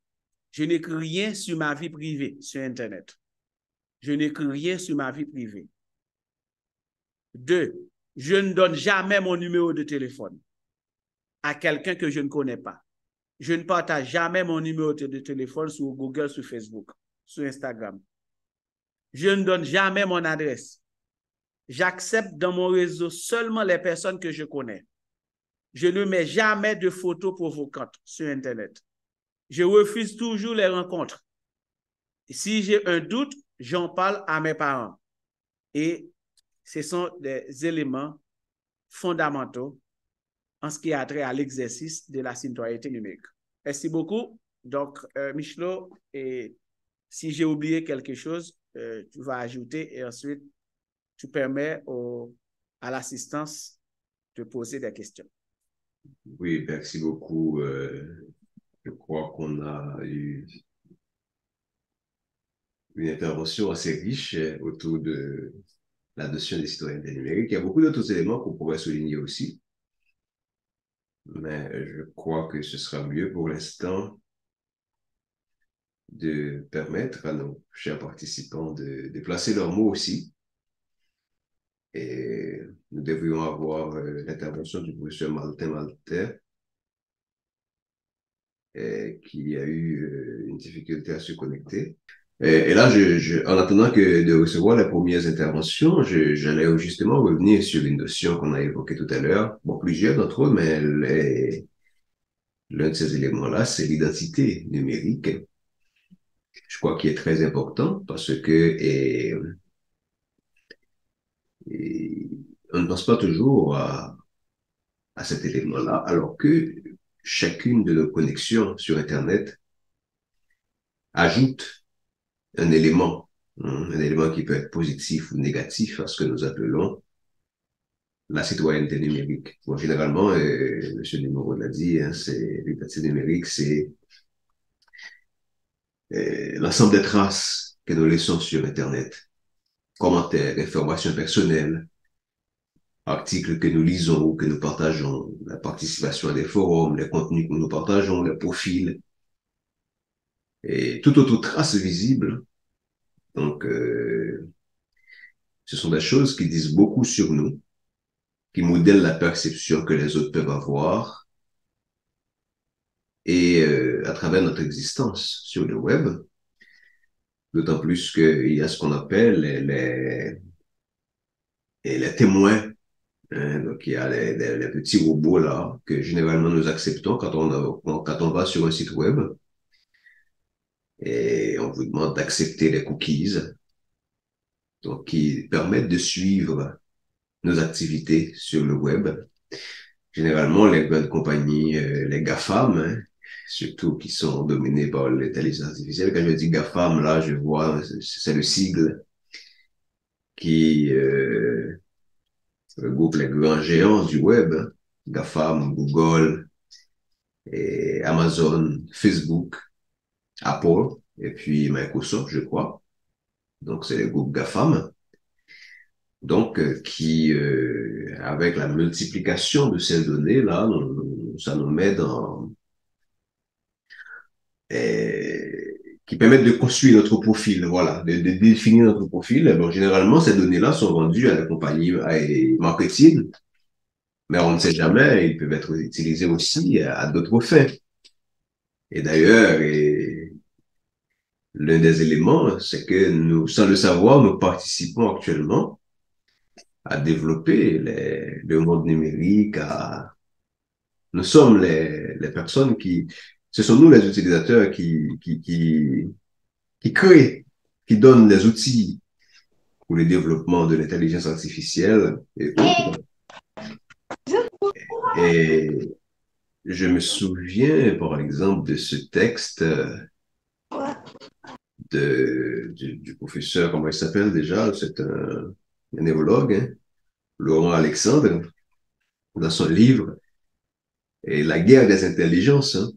je n'écris rien sur ma vie privée sur Internet. Je n'écris rien sur ma vie privée. 2, je ne donne jamais mon numéro de téléphone à quelqu'un que je ne connais pas. Je ne partage jamais mon numéro de téléphone sur Google, sur Facebook, sur Instagram. Je ne donne jamais mon adresse. J'accepte dans mon réseau seulement les personnes que je connais. Je ne mets jamais de photos provocantes sur Internet. Je refuse toujours les rencontres. Si j'ai un doute, j'en parle à mes parents. Et ce sont des éléments fondamentaux en ce qui a trait à l'exercice de la citoyenneté numérique. Merci beaucoup. Donc, Michelot, et si j'ai oublié quelque chose, tu vas ajouter et ensuite tu permets à l'assistance de poser des questions. Oui, merci beaucoup. Je crois qu'on a eu une intervention assez riche autour de la notion des citoyennetés numériques. Il y a beaucoup d'autres éléments qu'on pourrait souligner aussi, mais je crois que ce sera mieux pour l'instant de permettre à nos chers participants de placer leurs mots aussi. Et nous devrions avoir l'intervention du professeur Martin Maltais, qui a eu une difficulté à se connecter. Et là, en attendant de recevoir les premières interventions, j'allais justement revenir sur une notion qu'on a évoquée tout à l'heure. Bon, plusieurs d'entre eux, mais L'un de ces éléments-là, c'est l'identité numérique. Je crois qu'il est très important parce que on ne pense pas toujours à cet élément-là, alors que chacune de nos connexions sur Internet ajoute un élément qui peut être positif ou négatif à ce que nous appelons la citoyenneté numérique. Bon, généralement, M. Numéro l'a dit, hein, c'est l'identité numérique, c'est l'ensemble des traces que nous laissons sur Internet, commentaires, informations personnelles, articles que nous lisons ou que nous partageons, la participation à des forums, les contenus que nous partageons, les profils et toute autre trace visible. Donc, ce sont des choses qui disent beaucoup sur nous, qui modèlent la perception que les autres peuvent avoir et à travers notre existence sur le web, d'autant plus qu'il y a ce qu'on appelle les témoins. Hein, donc, il y a les petits robots là que généralement nous acceptons quand on va sur un site web et on vous demande d'accepter les cookies, donc qui permettent de suivre nos activités sur le web. Généralement, les grandes compagnies, les GAFAM, hein, surtout qui sont dominées par l'intelligence artificielle. Quand je dis GAFAM, là, je vois, c'est le sigle qui regroupe les grands géants du web, hein, GAFAM, Google, et Amazon, Facebook, Apple, et puis Microsoft, je crois. Donc, c'est les groupes GAFAM. Donc, avec la multiplication de ces données-là, ça nous met qui permettent de construire notre profil, voilà, de définir notre profil. Bon, généralement, ces données-là sont vendues à la compagnie marketing, mais on ne sait jamais, ils peuvent être utilisés aussi à d'autres fins. Et d'ailleurs, l'un des éléments, c'est que nous, sans le savoir, nous participons actuellement à développer le monde numérique, nous sommes les personnes ce sont nous les utilisateurs qui créent, qui donnent les outils pour le développement de l'intelligence artificielle et autres. Et je me souviens, par exemple, de ce texte du professeur, comment il s'appelle déjà? C'est un névrologue, hein, Laurent Alexandre, dans son livre et La guerre des intelligences, hein,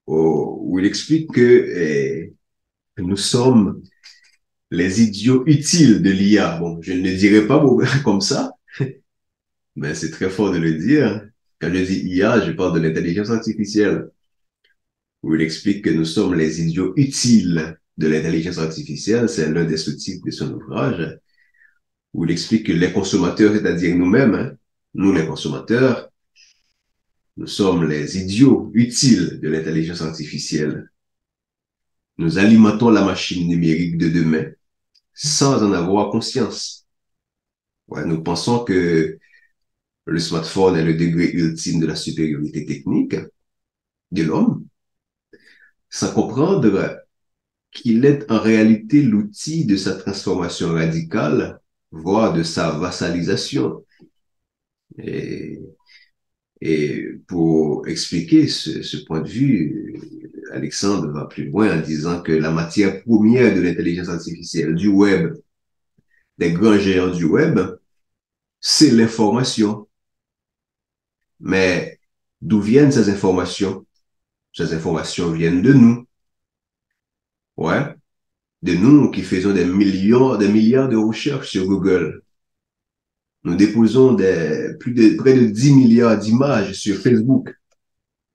où il explique que nous sommes les idiots utiles de l'IA. Bon, je ne le dirai pas comme ça, mais c'est très fort de le dire. Quand je dis IA, je parle de l'intelligence artificielle, où il explique que nous sommes les idiots utiles de l'intelligence artificielle. C'est l'un des sous-titres de son ouvrage, où il explique que les consommateurs, c'est-à-dire nous-mêmes, hein, nous les consommateurs, nous sommes les idiots utiles de l'intelligence artificielle. Nous alimentons la machine numérique de demain sans en avoir conscience. Ouais, nous pensons que le smartphone est le degré ultime de la supériorité technique de l'homme, sans comprendre qu'il est en réalité l'outil de sa transformation radicale, voire de sa vassalisation. Et, et pour expliquer ce point de vue, Alexandre va plus loin en disant que la matière première de l'intelligence artificielle, du web, des grands géants du web, c'est l'information. Mais d'où viennent ces informations? Ces informations viennent de nous. Ouais. De nous qui faisons des milliards de recherches sur Google. Nous déposons près de 10 milliards d'images sur Facebook.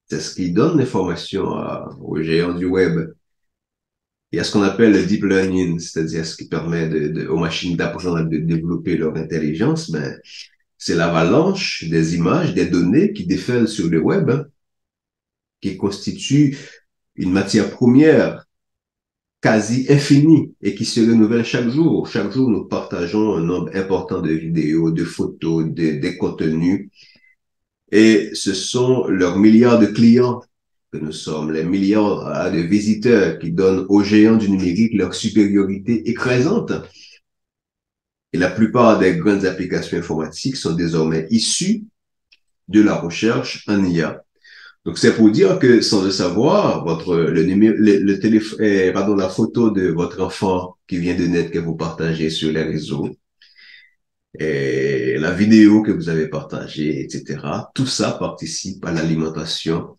C'est ce qui donne l'information aux géants du web. Il y a ce qu'on appelle le deep learning, c'est-à-dire ce qui permet aux machines d'apprendre de développer leur intelligence, mais c'est l'avalanche des images, des données qui déferlent sur le web, hein, qui constituent une matière première quasi infinie et qui se renouvelle chaque jour. Chaque jour, nous partageons un nombre important de vidéos, de photos, des contenus. Et ce sont leurs milliards de clients que nous sommes, les milliards de visiteurs qui donnent aux géants du numérique leur supériorité écrasante. Et la plupart des grandes applications informatiques sont désormais issues de la recherche en IA. Donc, c'est pour dire que, sans le savoir, le téléphone, pardon, la photo de votre enfant qui vient de naître que vous partagez sur les réseaux, et la vidéo que vous avez partagée, etc., tout ça participe à l'alimentation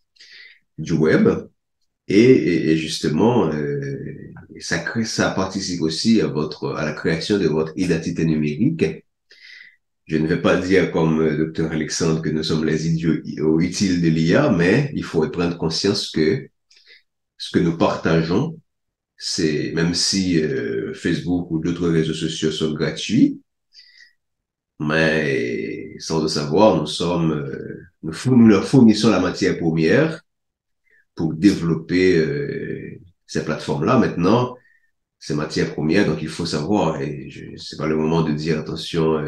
du web et justement, ça participe aussi à la création de votre identité numérique. Je ne vais pas dire comme Dr. Alexandre que nous sommes les idiots utiles de l'IA, mais il faut prendre conscience que ce que nous partageons, c'est même si Facebook ou d'autres réseaux sociaux sont gratuits, mais sans le savoir, nous leur fournissons la matière première pour développer ces plateformes-là. Maintenant, ces matières premières, donc il faut savoir, et c'est pas le moment de dire attention,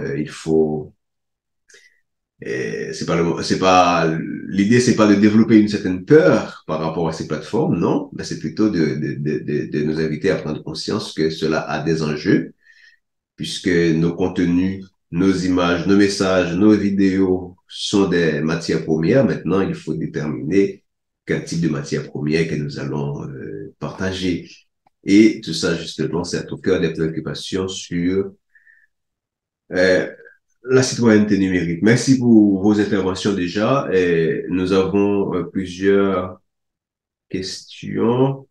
l'idée, c'est pas de développer une certaine peur par rapport à ces plateformes, non, mais c'est plutôt de nous inviter à prendre conscience que cela a des enjeux, puisque nos contenus, nos images, nos messages, nos vidéos sont des matières premières. Maintenant, il faut déterminer quel type de matière première que nous allons partager. Et tout ça, justement, c'est au cœur des préoccupations sur euh, la citoyenneté numérique. Merci pour vos interventions déjà. Et nous avons plusieurs questions.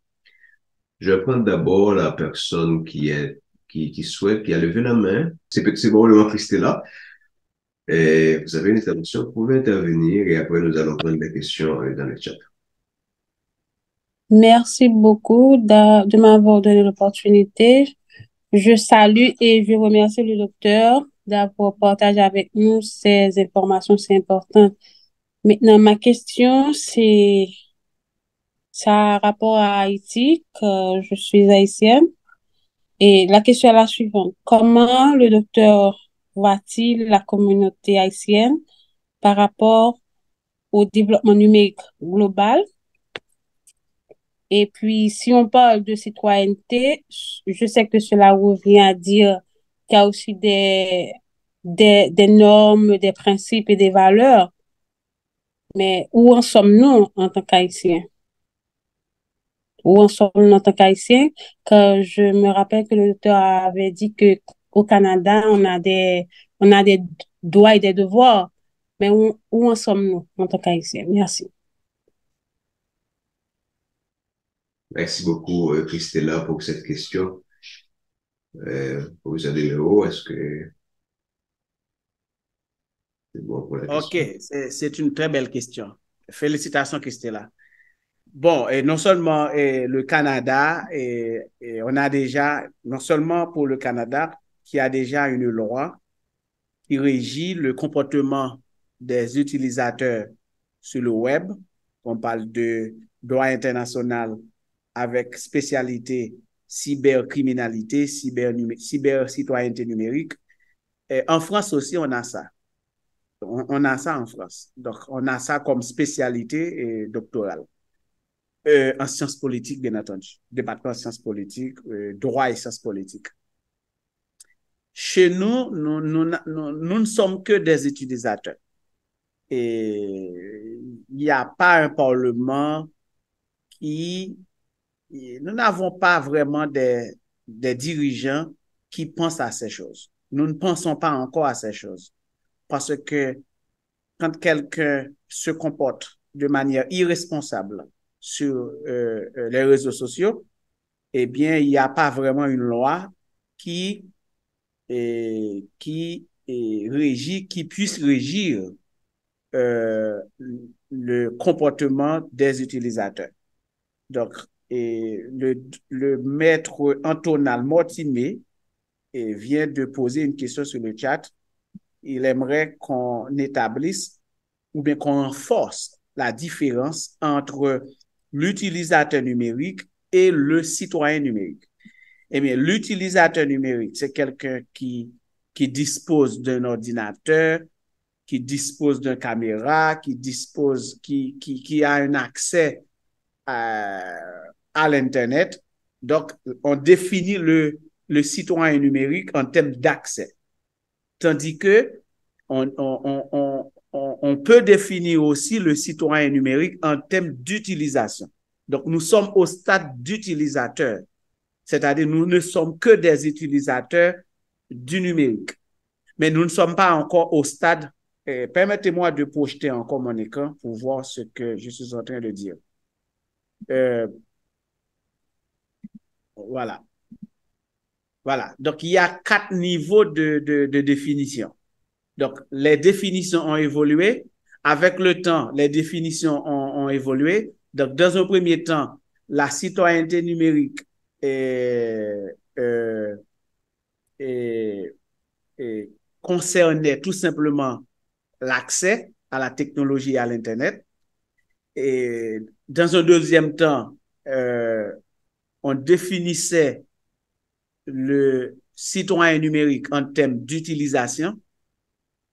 Je vais prendre d'abord la personne qui a levé la main. C'est probablement Christella. Et vous avez une intervention, vous pouvez intervenir et après nous allons prendre des questions dans le chat. Merci beaucoup de m'avoir donné l'opportunité. Je salue et je remercie le docteur d'avoir partagé avec nous ces informations si importantes. Maintenant, ma question, ça a rapport à Haïti, que je suis haïtienne. Et la question est la suivante. Comment le docteur voit-il la communauté haïtienne par rapport au développement numérique global? Et puis, si on parle de citoyenneté, je sais que cela revient à dire qu'il y a aussi des normes, des principes et des valeurs. Mais où en sommes-nous en tant qu'Haïtiens? Où en sommes-nous en tant qu'Haïtiens? Que je me rappelle que le docteur avait dit que au Canada, on a des droits et des devoirs. Mais où en sommes-nous en tant qu'Haïtiens? Merci. Merci beaucoup, Christella, pour cette question. Vous avez le haut, est-ce que c'est bon pour la Ok, question? c'est une très belle question. Félicitations, Christella. Bon, et non seulement le Canada, on a déjà, non seulement pour le Canada, qui a déjà une loi qui régit le comportement des utilisateurs sur le web. On parle de droit international avec spécialité cybercriminalité, cyber-citoyenneté numérique. Et en France aussi, on a ça. On a ça en France. Donc, on a ça comme spécialité doctorale. En sciences politiques, bien entendu. Département de sciences politiques, droit et sciences politiques. Chez nous, nous ne sommes que des utilisateurs. Et il n'y a pas un parlement qui... Nous n'avons pas vraiment des dirigeants qui pensent à ces choses. Nous ne pensons pas encore à ces choses. Parce que quand quelqu'un se comporte de manière irresponsable sur les réseaux sociaux, eh bien, il n'y a pas vraiment une loi qui, qui puisse régir le comportement des utilisateurs. Donc, le maître Antonal Mortimer vient de poser une question sur le chat. Il aimerait qu'on établisse ou bien qu'on renforce la différence entre l'utilisateur numérique et le citoyen numérique. Eh bien, l'utilisateur numérique, c'est quelqu'un qui dispose d'un ordinateur, qui dispose d'une caméra, qui a un accès à l'Internet. Donc, on définit le citoyen numérique en termes d'accès. Tandis que on peut définir aussi le citoyen numérique en termes d'utilisation. Donc, nous sommes au stade d'utilisateur, c'est-à-dire nous ne sommes que des utilisateurs du numérique. Mais nous ne sommes pas encore au stade. Permettez-moi de projeter encore mon écran pour voir ce que je suis en train de dire. Voilà. Voilà. Donc, il y a 4 niveaux de définition. Donc, les définitions ont évolué. Avec le temps, les définitions ont évolué. Donc, dans un premier temps, la citoyenneté numérique concernait tout simplement l'accès à la technologie et à l'Internet. Et dans un deuxième temps, on définissait le citoyen numérique en termes d'utilisation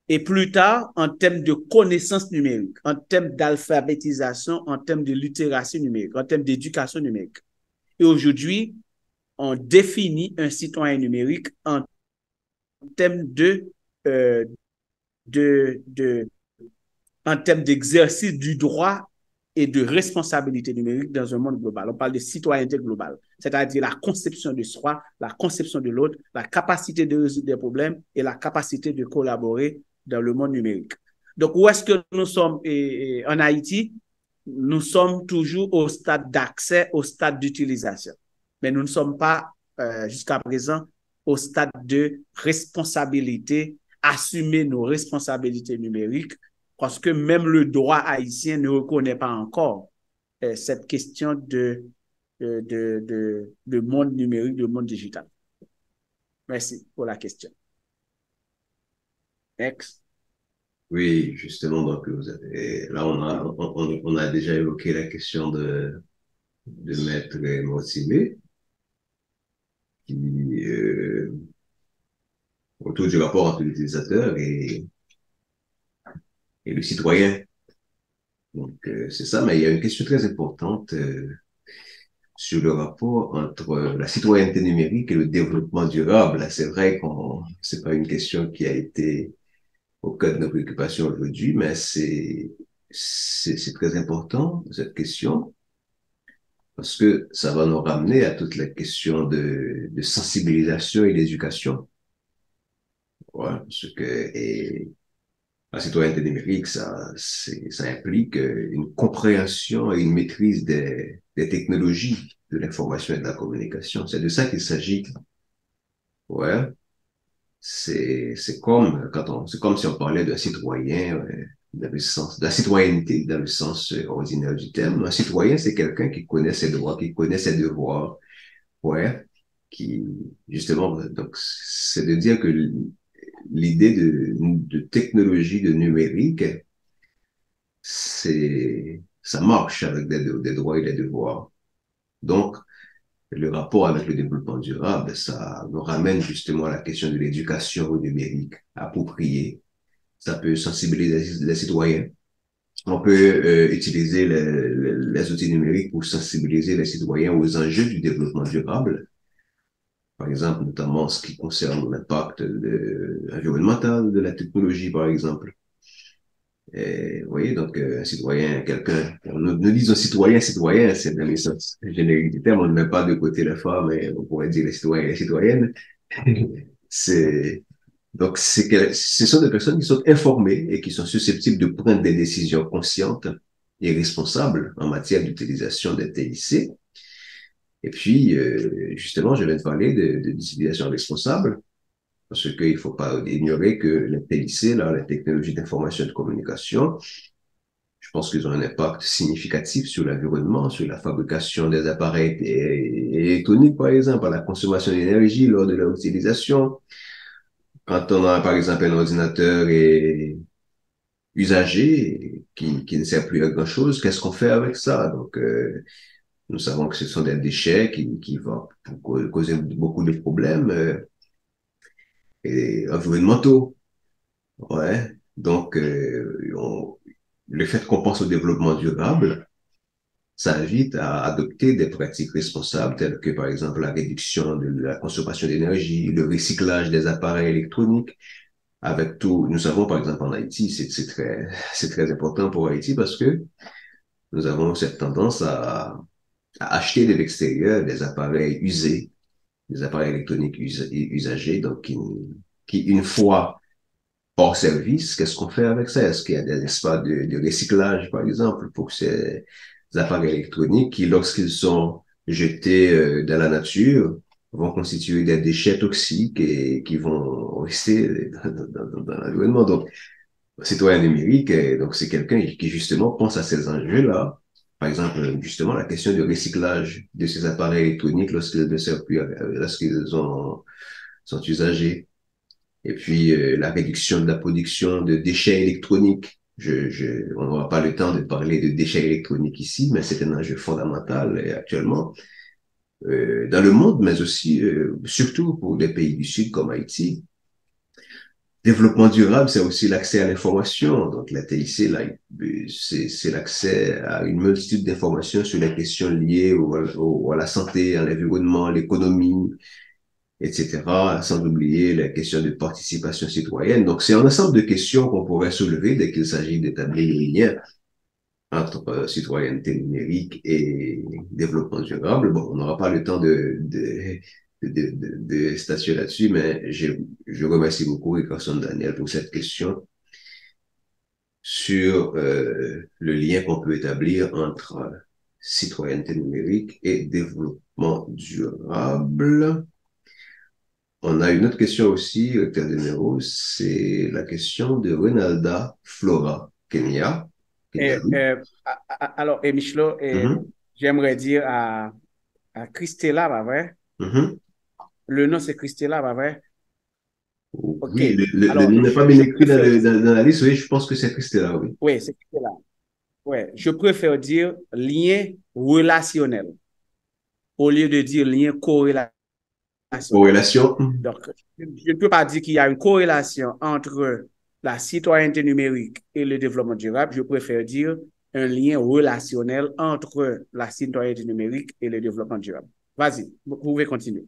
et plus tard en termes de connaissance numérique, en termes d'alphabétisation, en termes de littératie numérique, en termes d'éducation numérique. Et aujourd'hui, on définit un citoyen numérique en termes en termes d'exercice du droit et de responsabilité numérique dans un monde global. On parle de citoyenneté globale, c'est-à-dire la conception de soi, la conception de l'autre, la capacité de résoudre des problèmes et la capacité de collaborer dans le monde numérique. Donc, où est-ce que nous sommes en Haïti? Nous sommes toujours au stade d'accès, au stade d'utilisation. Mais nous ne sommes pas, jusqu'à présent, au stade de responsabilité, assumer nos responsabilités numériques, parce que même le droit haïtien ne reconnaît pas encore cette question de monde numérique, de monde digital. Merci pour la question. Next. Oui, justement, donc là on a déjà évoqué la question de Maître Motivé, qui autour du rapport entre l'utilisateur et le citoyen. Donc c'est ça, mais il y a une question très importante sur le rapport entre la citoyenneté numérique et le développement durable. C'est vrai qu'on c'est pas une question qui a été au cœur de nos préoccupations aujourd'hui, mais c'est très important, cette question, parce que ça va nous ramener à toute la question de sensibilisation et d'éducation. Ouais, parce que la citoyenneté numérique, ça implique une compréhension et une maîtrise des technologies de l'information et de la communication. C'est de ça qu'il s'agit. Ouais. C'est comme c'est comme si on parlait d'un citoyen dans le sens de la citoyenneté dans le sens ordinaire du terme. Un citoyen, c'est quelqu'un qui connaît ses droits, qui connaît ses devoirs, ouais, qui justement donc c'est de dire que l'idée de technologie de numérique, ça marche avec des droits et des devoirs. Donc le rapport avec le développement durable, ça nous ramène justement à la question de l'éducation au numérique appropriée. Ça peut sensibiliser les citoyens. On peut utiliser les outils numériques pour sensibiliser les citoyens aux enjeux du développement durable. Par exemple, notamment ce qui concerne l'impact environnemental de la technologie, par exemple. Et, vous voyez, donc, un citoyen, quelqu'un, nous disons citoyen, c'est dans le sens générique du terme, on ne met pas de côté la femme, mais on pourrait dire les citoyens et les citoyennes. C'est, donc, ce sont des personnes qui sont informées et qui sont susceptibles de prendre des décisions conscientes et responsables en matière d'utilisation des TIC. Et puis, justement, je vais te parler d'utilisation responsable. Parce qu'il ne faut pas ignorer que les TIC, là, les technologies d'information et de communication, je pense qu'ils ont un impact significatif sur l'environnement, sur la fabrication des appareils électroniques, par exemple, à la consommation d'énergie lors de leur utilisation. Quand on a, par exemple, un ordinateur usagé qui ne sert plus à grand-chose, qu'est-ce qu'on fait avec ça? Donc, nous savons que ce sont des déchets qui vont causer beaucoup de problèmes et environnementaux. Ouais. Donc, le fait qu'on pense au développement durable, ça invite à adopter des pratiques responsables telles que, par exemple, la réduction de la consommation d'énergie, le recyclage des appareils électroniques. Avec tout, nous savons, par exemple, en Haïti, c'est très important pour Haïti parce que nous avons cette tendance à acheter de l'extérieur des appareils usés, des appareils électroniques usagés, donc qui, une fois hors service, qu'est-ce qu'on fait avec ça? Est-ce qu'il y a des espaces de recyclage, par exemple, pour ces appareils électroniques qui, lorsqu'ils sont jetés dans la nature, vont constituer des déchets toxiques et qui vont rester dans l'environnement. Donc, citoyen numérique, donc c'est quelqu'un qui justement pense à ces enjeux-là. Par exemple, justement, la question du recyclage de ces appareils électroniques lorsqu'ils ne servent plus, sont usagés. Et puis, la réduction de la production de déchets électroniques. On n'aura pas le temps de parler de déchets électroniques ici, mais c'est un enjeu fondamental actuellement dans le monde, mais aussi, surtout pour des pays du Sud comme Haïti. Développement durable, c'est aussi l'accès à l'information. Donc, la TIC, là, c'est l'accès à une multitude d'informations sur les questions liées à la santé, à l'environnement, à l'économie, etc., sans oublier les questions de participation citoyenne. Donc, c'est un ensemble de questions qu'on pourrait soulever dès qu'il s'agit d'établir le lien entre citoyenneté numérique et développement durable. Bon, on n'aura pas le temps de statuer là-dessus, mais je remercie beaucoup Ricarson Daniel pour cette question sur le lien qu'on peut établir entre citoyenneté numérique et développement durable. On a une autre question aussi, recteur de numéro, c'est la question de Renalda Flora Kenya. Alors, Michelo, Mhm, j'aimerais dire à Christella, pas vrai? mhm. Le nom, c'est Christella, pas vrai? OK. Oui, le Alors, nom n'est pas bien je écrit préfère dire, dans la liste, oui, je pense que c'est Christella, oui. oui, c'est Christella. Ouais, je préfère dire lien relationnel au lieu de dire lien corrélationnel. Corrélation. Donc, je ne peux pas dire qu'il y a une corrélation entre la citoyenneté numérique et le développement durable. Je préfère dire un lien relationnel entre la citoyenneté numérique et le développement durable. Vas-y, vous pouvez continuer.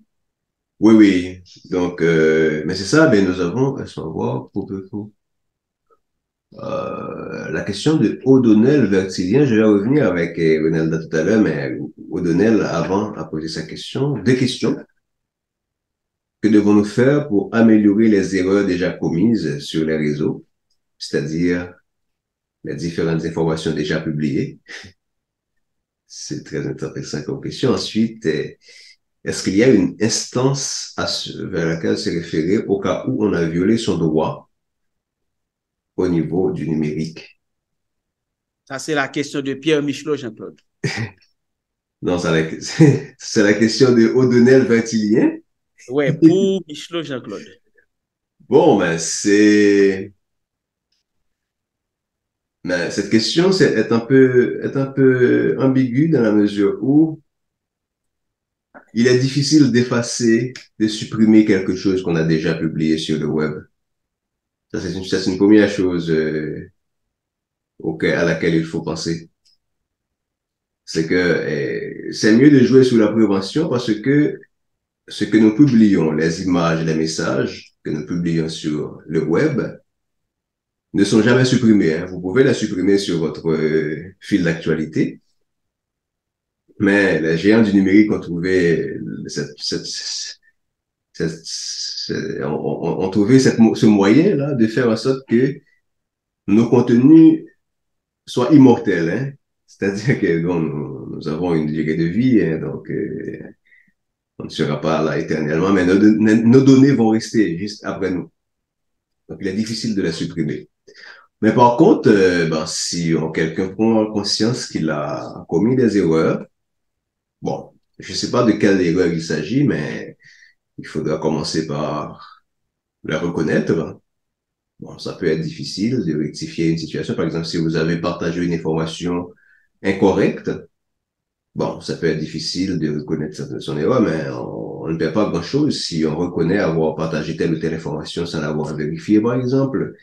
Oui, oui. Donc, mais c'est ça, ben, nous avons, laisse-moi voir, la question de O'Donnell Vertilien, je vais revenir avec Ronalda tout à l'heure, mais O'Donnell, avant, a posé sa question. Deux questions. Que devons-nous faire pour améliorer les erreurs déjà commises sur les réseaux, c'est-à-dire les différentes informations déjà publiées? C'est très intéressant comme question. Ensuite, est-ce qu'il y a une instance vers laquelle se référer au cas où on a violé son droit au niveau du numérique? Ça, c'est la question de Pierre Michelot, Jean-Claude. Non, c'est la question de O'Donnell Vertilien. Ouais, pour Michelot, Jean-Claude. Bon, mais cette question est un peu ambiguë dans la mesure où il est difficile d'effacer, de supprimer quelque chose qu'on a déjà publié sur le web. Ça, c'est une première chose à laquelle il faut penser. C'est que c'est mieux de jouer sous la prévention parce que ce que nous publions, les images, les messages que nous publions sur le web, ne sont jamais supprimés, hein. Vous pouvez les supprimer sur votre fil d'actualité, mais les géants du numérique ont trouvé ont trouvé ce moyen-là de faire en sorte que nos contenus soient immortels, hein. C'est-à-dire que bon, nous avons une durée de vie, hein, donc on ne sera pas là éternellement, mais nos données vont rester juste après nous. Donc il est difficile de les supprimer. Mais par contre, ben, si quelqu'un prend conscience qu'il a commis des erreurs, bon, je ne sais pas de quelle erreur il s'agit, mais il faudra commencer par la reconnaître. Bon, ça peut être difficile de rectifier une situation. Par exemple, si vous avez partagé une information incorrecte, bon, ça peut être difficile de reconnaître son erreur, mais on ne perd pas grand-chose si on reconnaît avoir partagé telle ou telle information sans l'avoir vérifié, par exemple.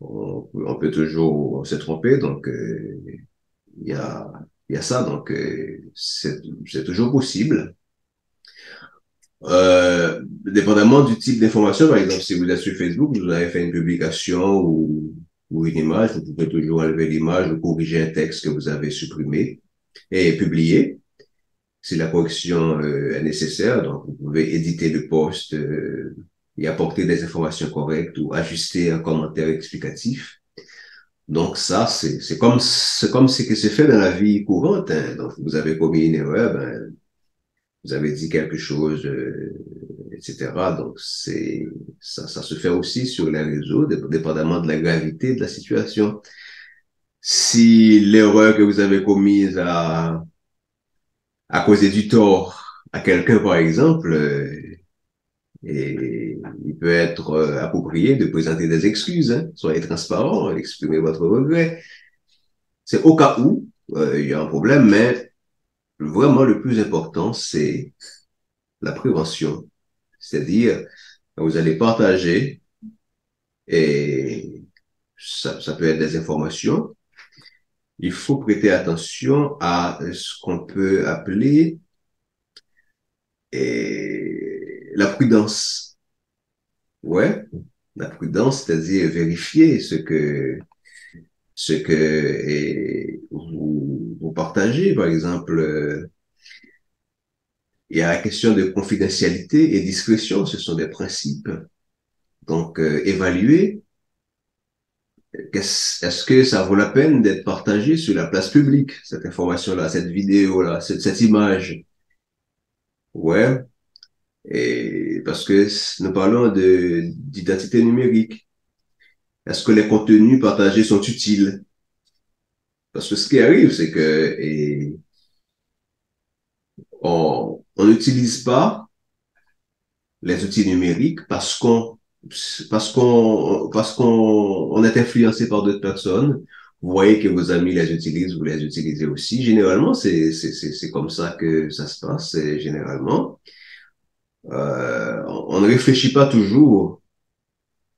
On peut toujours se tromper, donc il y a, il y a ça, donc c'est toujours possible. Dépendamment du type d'information, par exemple, si vous êtes sur Facebook, vous avez fait une publication ou une image, vous pouvez toujours enlever l'image ou corriger un texte que vous avez supprimé et publier si la correction est nécessaire. Donc, vous pouvez éditer le post et apporter des informations correctes ou ajuster un commentaire explicatif. Donc, ça, c'est comme ce que c'est fait dans la vie courante, hein. Donc, vous avez commis une erreur, ben, vous avez dit quelque chose, etc. Donc, ça se fait aussi sur les réseaux, dépendamment de la gravité de la situation. Si l'erreur que vous avez commise a causé du tort à quelqu'un, par exemple, et il peut être approprié de présenter des excuses, hein. Soyez transparent, exprimez votre regret. C'est au cas où il y a un problème, mais vraiment le plus important, c'est la prévention. C'est-à-dire, vous allez partager et ça peut être des informations. Il faut prêter attention à ce qu'on peut appeler la prudence. Ouais, la prudence, c'est-à-dire vérifier ce que vous partagez. Par exemple, il y a la question de confidentialité et discrétion, ce sont des principes. Donc, évaluer, est-ce que ça vaut la peine d'être partagé sur la place publique, cette information-là, cette vidéo-là, cette image? Ouais, et parce que nous parlons d'identité numérique. Est-ce que les contenus partagés sont utiles? Parce que ce qui arrive, c'est que on n'utilise pas les outils numériques parce qu'on on est influencé par d'autres personnes. Vous voyez que vos amis les utilisent, vous les utilisez aussi. Généralement, c'est comme ça que ça se passe. Généralement, on ne réfléchit pas toujours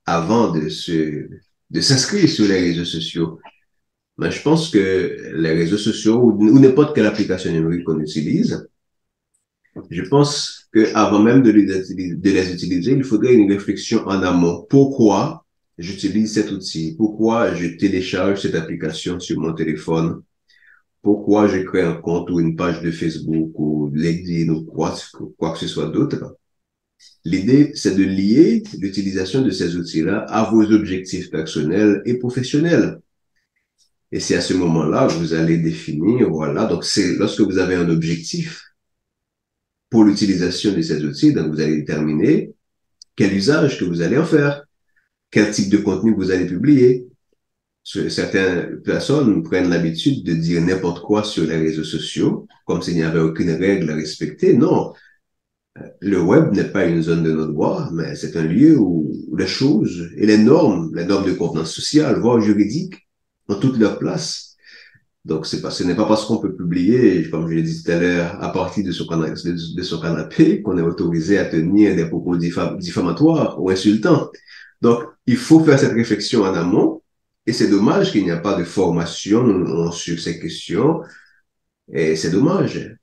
avant de s'inscrire sur les réseaux sociaux. Mais je pense que les réseaux sociaux ou n'importe quelle application numérique qu'on utilise, je pense qu'avant même de les utiliser, il faudrait une réflexion en amont. Pourquoi j'utilise cet outil? Pourquoi je télécharge cette application sur mon téléphone? Pourquoi je crée un compte ou une page de Facebook ou LinkedIn ou quoi que ce soit d'autre? L'idée, c'est de lier l'utilisation de ces outils-là à vos objectifs personnels et professionnels. Et c'est à ce moment-là que vous allez définir, voilà, donc c'est lorsque vous avez un objectif pour l'utilisation de ces outils, donc vous allez déterminer quel usage que vous allez en faire, quel type de contenu vous allez publier. Certaines personnes prennent l'habitude de dire n'importe quoi sur les réseaux sociaux, comme s'il n'y avait aucune règle à respecter. Non, le web n'est pas une zone de non-droit, mais c'est un lieu où les choses et les normes de contenance sociale, voire juridiques, ont toute leur place. Donc, ce n'est pas parce qu'on peut publier, comme je l'ai dit tout à l'heure, à partir de son canapé, qu'on est autorisé à tenir des propos diffamatoires ou insultants. Donc, il faut faire cette réflexion en amont. Et c'est dommage qu'il n'y a pas de formation sur ces questions. Et c'est dommage.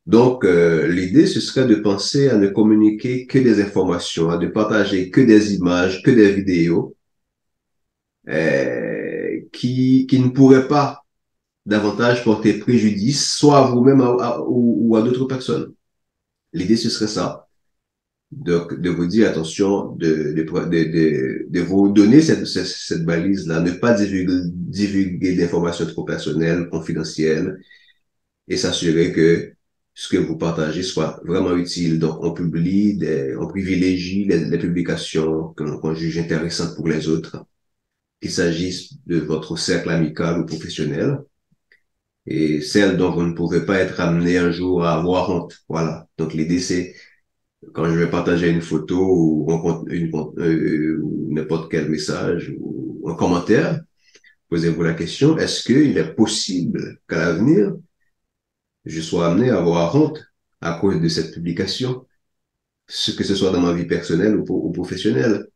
Donc, l'idée, ce serait de penser à ne communiquer que des informations, à ne partager que des images, que des vidéos, qui ne pourraient pas davantage porter préjudice, soit à vous-même ou à d'autres personnes. L'idée, ce serait ça. Donc, de vous dire, attention, de vous donner cette balise-là, ne pas divulguer d'informations trop personnelles, confidentielles, et s'assurer que ce que vous partagez soit vraiment utile. Donc, on privilégie les publications qu'on juge intéressantes pour les autres, qu'il s'agisse de votre cercle amical ou professionnel, et celles dont vous ne pouvez pas être amené un jour à avoir honte. Voilà. Donc, l'idée, c'est quand je vais partager une photo ou n'importe quel message ou un commentaire, posez-vous la question, est-ce qu'il est possible qu'à l'avenir, je sois amené à avoir honte à cause de cette publication, que ce soit dans ma vie personnelle ou professionnelle?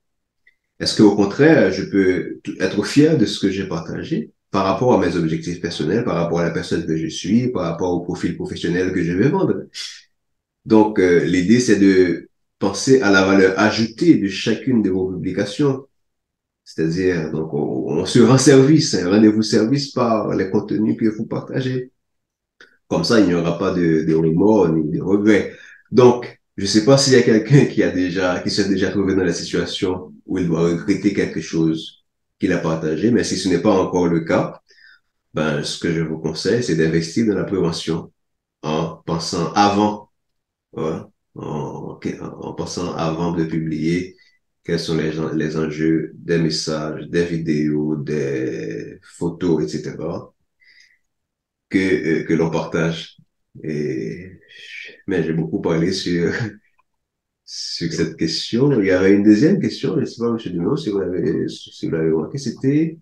Est-ce qu'au contraire, je peux être fier de ce que j'ai partagé par rapport à mes objectifs personnels, par rapport à la personne que je suis, par rapport au profil professionnel que je vais vendre? Donc, l'idée, c'est de penser à la valeur ajoutée de chacune de vos publications. C'est-à-dire, donc, on se rend service, rendez-vous service par les contenus que vous partagez. Comme ça, il n'y aura pas de remords ni de regrets. Donc, je ne sais pas s'il y a quelqu'un qui s'est déjà trouvé dans la situation où il doit regretter quelque chose qu'il a partagé, mais si ce n'est pas encore le cas, ben, ce que je vous conseille, c'est d'investir dans la prévention en pensant avant, ouais, en pensant avant de publier quels sont les enjeux des messages, des vidéos, des photos, etc., que l'on partage. Et, mais j'ai beaucoup parlé sur cette question. Il y avait une deuxième question, je ne sais pas, M. Dumont, si vous l'avez remarqué, c'était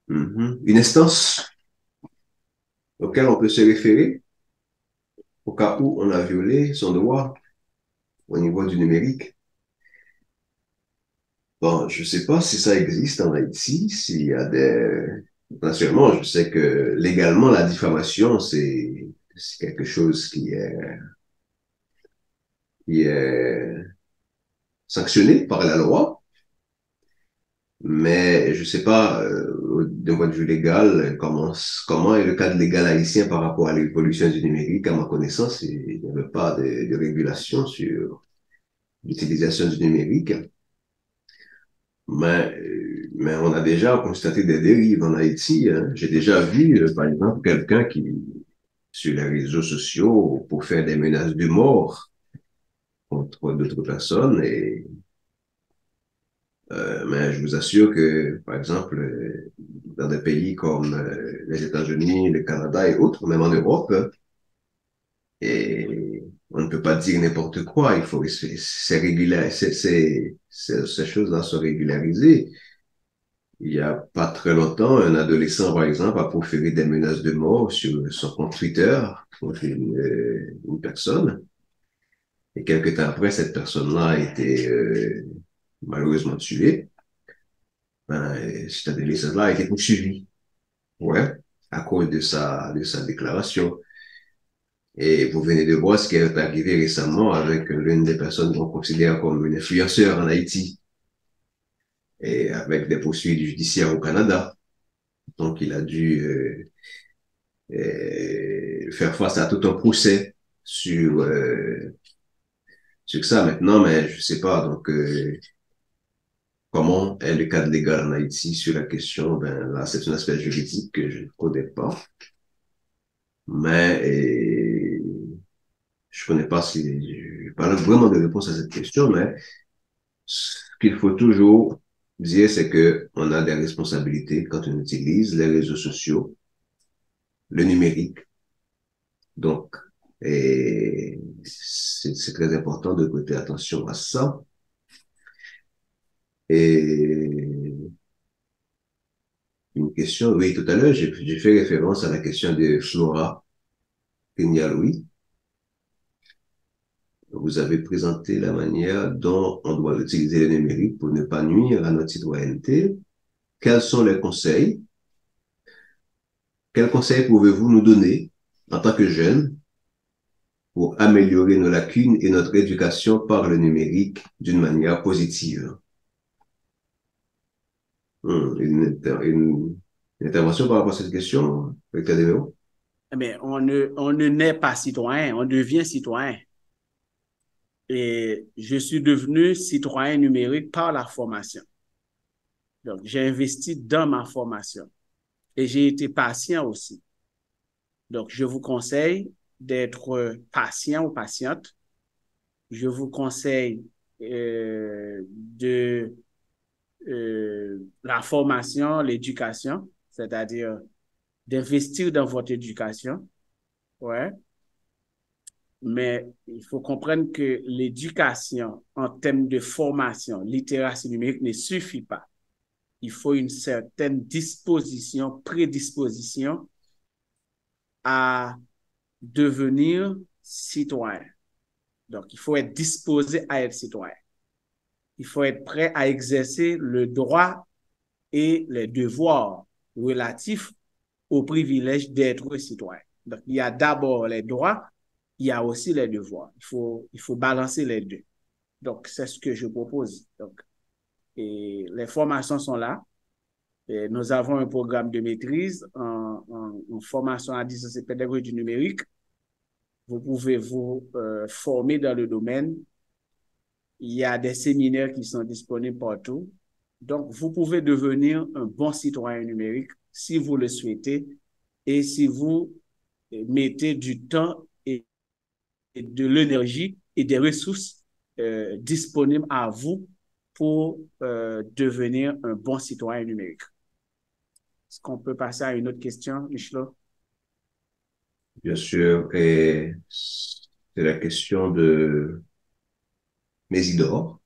une instance auquel on peut se référer au cas où on a violé son droit au niveau du numérique. Bon, je ne sais pas si ça existe en Haïti, s'il y a des... Naturellement, je sais que légalement, la diffamation, c'est quelque chose qui est sanctionné par la loi, mais je ne sais pas, d'un point de vue légal, comment est le cadre légal haïtien par rapport à l'évolution du numérique. À ma connaissance, il n'y avait pas de régulation sur l'utilisation du numérique. Mais on a déjà constaté des dérives en Haïti, hein. J'ai déjà vu, par exemple, quelqu'un qui, sur les réseaux sociaux, pour faire des menaces de mort contre d'autres personnes. Mais je vous assure que, par exemple, dans des pays comme les États-Unis, le Canada et autres, même en Europe, et on ne peut pas dire n'importe quoi. Il faut, c'est régulé, ces choses-là sont régularisées. Il y a pas très longtemps, un adolescent, par exemple, a proféré des menaces de mort sur son compte Twitter contre une personne. Et quelques temps après, cette personne-là a été malheureusement tuée. Ben, cet adolescent-là a été poursuivi, ouais, à cause de sa déclaration. Et vous venez de voir ce qui est arrivé récemment avec l'une des personnes qu'on considère comme une influenceur en Haïti et avec des poursuites judiciaires au Canada. Donc, il a dû faire face à tout un procès sur, sur ça maintenant, mais je sais pas. Donc, comment est le cadre légal en Haïti sur la question? Ben, là, c'est un aspect juridique que je ne connais pas. Mais je connais pas si je pas vraiment de réponse à cette question, mais ce qu'il faut toujours dire, c'est que on a des responsabilités quand on utilise les réseaux sociaux, le numérique. Donc, c'est très important de prêter attention à ça. Et une question, oui, tout à l'heure, j'ai fait référence à la question de Flora Kenyaloui. Vous avez présenté la manière dont on doit utiliser le numérique pour ne pas nuire à notre citoyenneté. Quels sont les conseils? Quels conseils pouvez-vous nous donner en tant que jeunes pour améliorer nos lacunes et notre éducation par le numérique d'une manière positive? Une intervention par rapport à cette question, Recteur Deméo? Eh bien, on ne naît pas citoyen, on devient citoyen. Et je suis devenu citoyen numérique par la formation. Donc, j'ai investi dans ma formation et j'ai été patient aussi. Donc, je vous conseille d'être patient ou patiente. Je vous conseille de la formation, l'éducation, c'est-à-dire d'investir dans votre éducation. Ouais. Mais il faut comprendre que l'éducation en termes de formation, littératie numérique ne suffit pas. Il faut une certaine disposition, prédisposition à devenir citoyen. Donc, il faut être disposé à être citoyen. il faut être prêt à exercer le droit et les devoirs relatifs au privilège d'être citoyen. Donc, il y a d'abord les droits, il y a aussi les devoirs. Il faut balancer les deux. Donc, c'est ce que je propose. Donc, et les formations sont là. Et nous avons un programme de maîtrise en formation à distance et pédagogie du numérique. Vous pouvez vous former dans le domaine. Il y a des séminaires qui sont disponibles partout. Donc, vous pouvez devenir un bon citoyen numérique si vous le souhaitez et si vous mettez du temps et de l'énergie et des ressources disponibles à vous pour devenir un bon citoyen numérique. Est-ce qu'on peut passer à une autre question, Michel? Bien sûr, et c'est la question de Mésidor.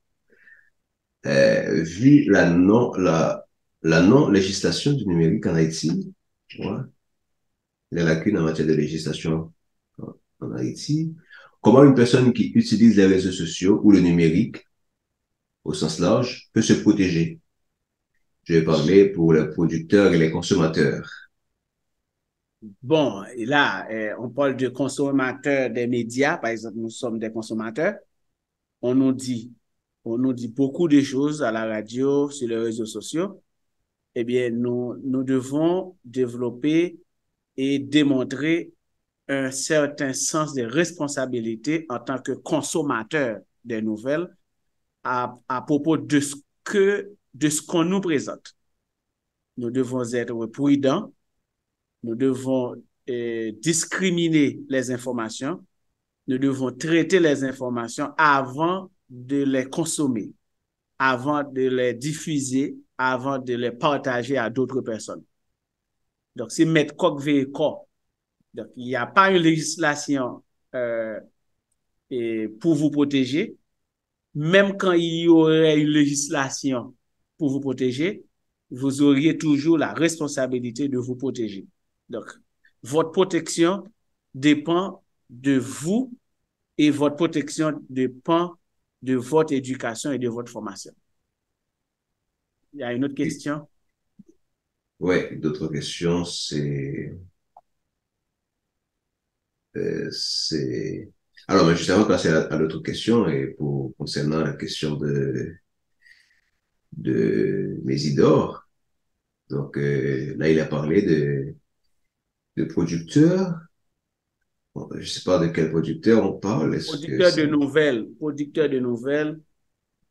Vu la non-législation du numérique en Haïti, ouais, les lacunes en matière de législation en Haïti, comment une personne qui utilise les réseaux sociaux ou le numérique au sens large peut se protéger? Je vais parler pour les producteurs et les consommateurs. Bon, et là, on parle de consommateurs des médias. Par exemple, nous sommes des consommateurs. On nous dit, on nous dit beaucoup de choses à la radio, sur les réseaux sociaux. Eh bien, nous devons développer et démontrer un certain sens de responsabilité en tant que consommateur des nouvelles à propos de ce qu'on nous présente. Nous devons être prudents, nous devons discriminer les informations, nous devons traiter les informations avant de les consommer, avant de les diffuser, avant de les partager à d'autres personnes. Donc, si mettre coq veille corps, donc il n'y a pas une législation pour vous protéger. Même quand il y aurait une législation pour vous protéger, vous auriez toujours la responsabilité de vous protéger. Donc, votre protection dépend de vous et votre protection dépend de votre éducation et de votre formation. Il y a une autre question? Ouais, d'autres questions, alors, mais juste avant de passer à l'autre question, et concernant la question de Mésidor, donc là, il a parlé de producteurs. Bon, je sais pas de quel producteur on parle. Est-ce que c'est... Producteurs de nouvelles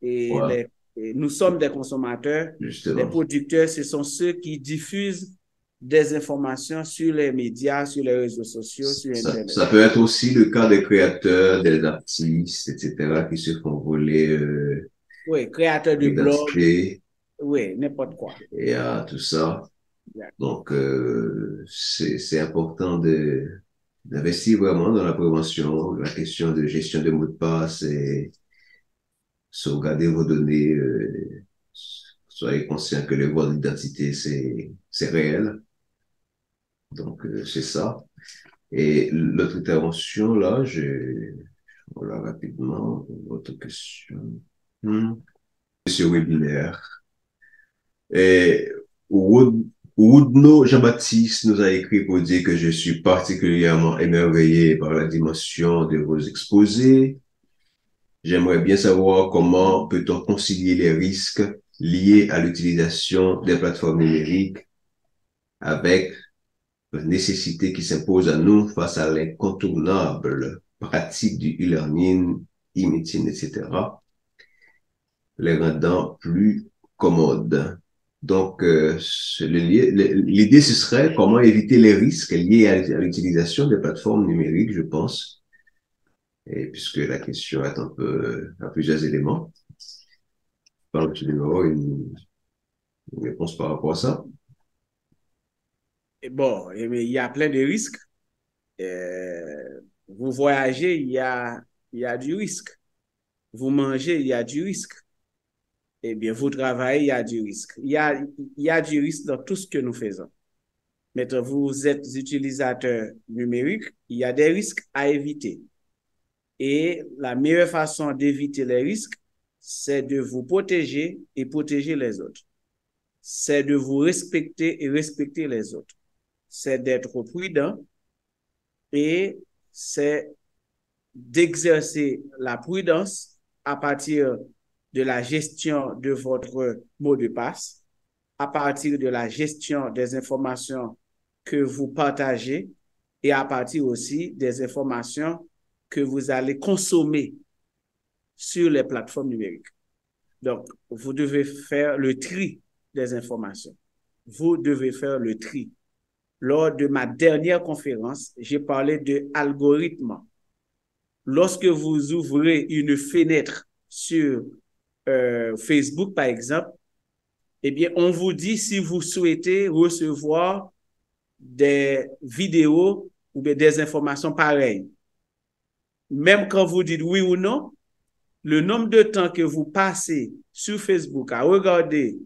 et, Ouais, et nous sommes des consommateurs. Les justement. producteurs, ce sont ceux qui diffusent des informations sur les médias, sur les réseaux sociaux, sur Internet. Ça peut être aussi le cas des créateurs, des artistes, etc., qui se font voler Oui, créateurs de blogs, l'identité oui, n'importe quoi. et tout ça. Yeah. Donc, c'est important d'investir vraiment dans la prévention, la question de gestion de mots de passe et sauvegarder vos données. Soyez conscient que le vol d'identité, c'est réel. Donc, c'est ça. Et l'autre intervention, là, voilà, rapidement, votre question. Hmm. Ce webinaire. Et Woodno Jean-Baptiste nous a écrit pour dire que je suis particulièrement émerveillé par la dimension de vos exposés. J'aimerais bien savoir comment peut-on concilier les risques liés à l'utilisation des plateformes numériques avec la nécessité qui s'impose à nous face à l'incontournable pratique du e-learning, e-meeting, etc., les rendant plus commodes. Donc, l'idée, ce serait comment éviter les risques liés à l'utilisation des plateformes numériques, je pense, et puisque la question est un peu à plusieurs éléments. Par le numéro, une réponse par rapport à ça. Et bon, mais il y a plein de risques. Vous voyagez, il y a du risque. Vous mangez, il y a du risque. Eh bien, vous travaillez, il y a du risque. Il y a du risque dans tout ce que nous faisons. Maintenant, vous êtes utilisateur numérique, il y a des risques à éviter. Et la meilleure façon d'éviter les risques, c'est de vous protéger et protéger les autres. C'est de vous respecter et respecter les autres. C'est d'être prudent et c'est d'exercer la prudence à partir de la gestion de votre mot de passe, à partir de la gestion des informations que vous partagez et à partir aussi des informations que vous allez consommer sur les plateformes numériques. Donc, vous devez faire le tri des informations. Vous devez faire le tri. Lors de ma dernière conférence, j'ai parlé de algorithme. Lorsque vous ouvrez une fenêtre sur Facebook, par exemple, eh bien, on vous dit si vous souhaitez recevoir des vidéos ou des informations pareilles. Même quand vous dites oui ou non, le nombre de temps que vous passez sur Facebook à regarder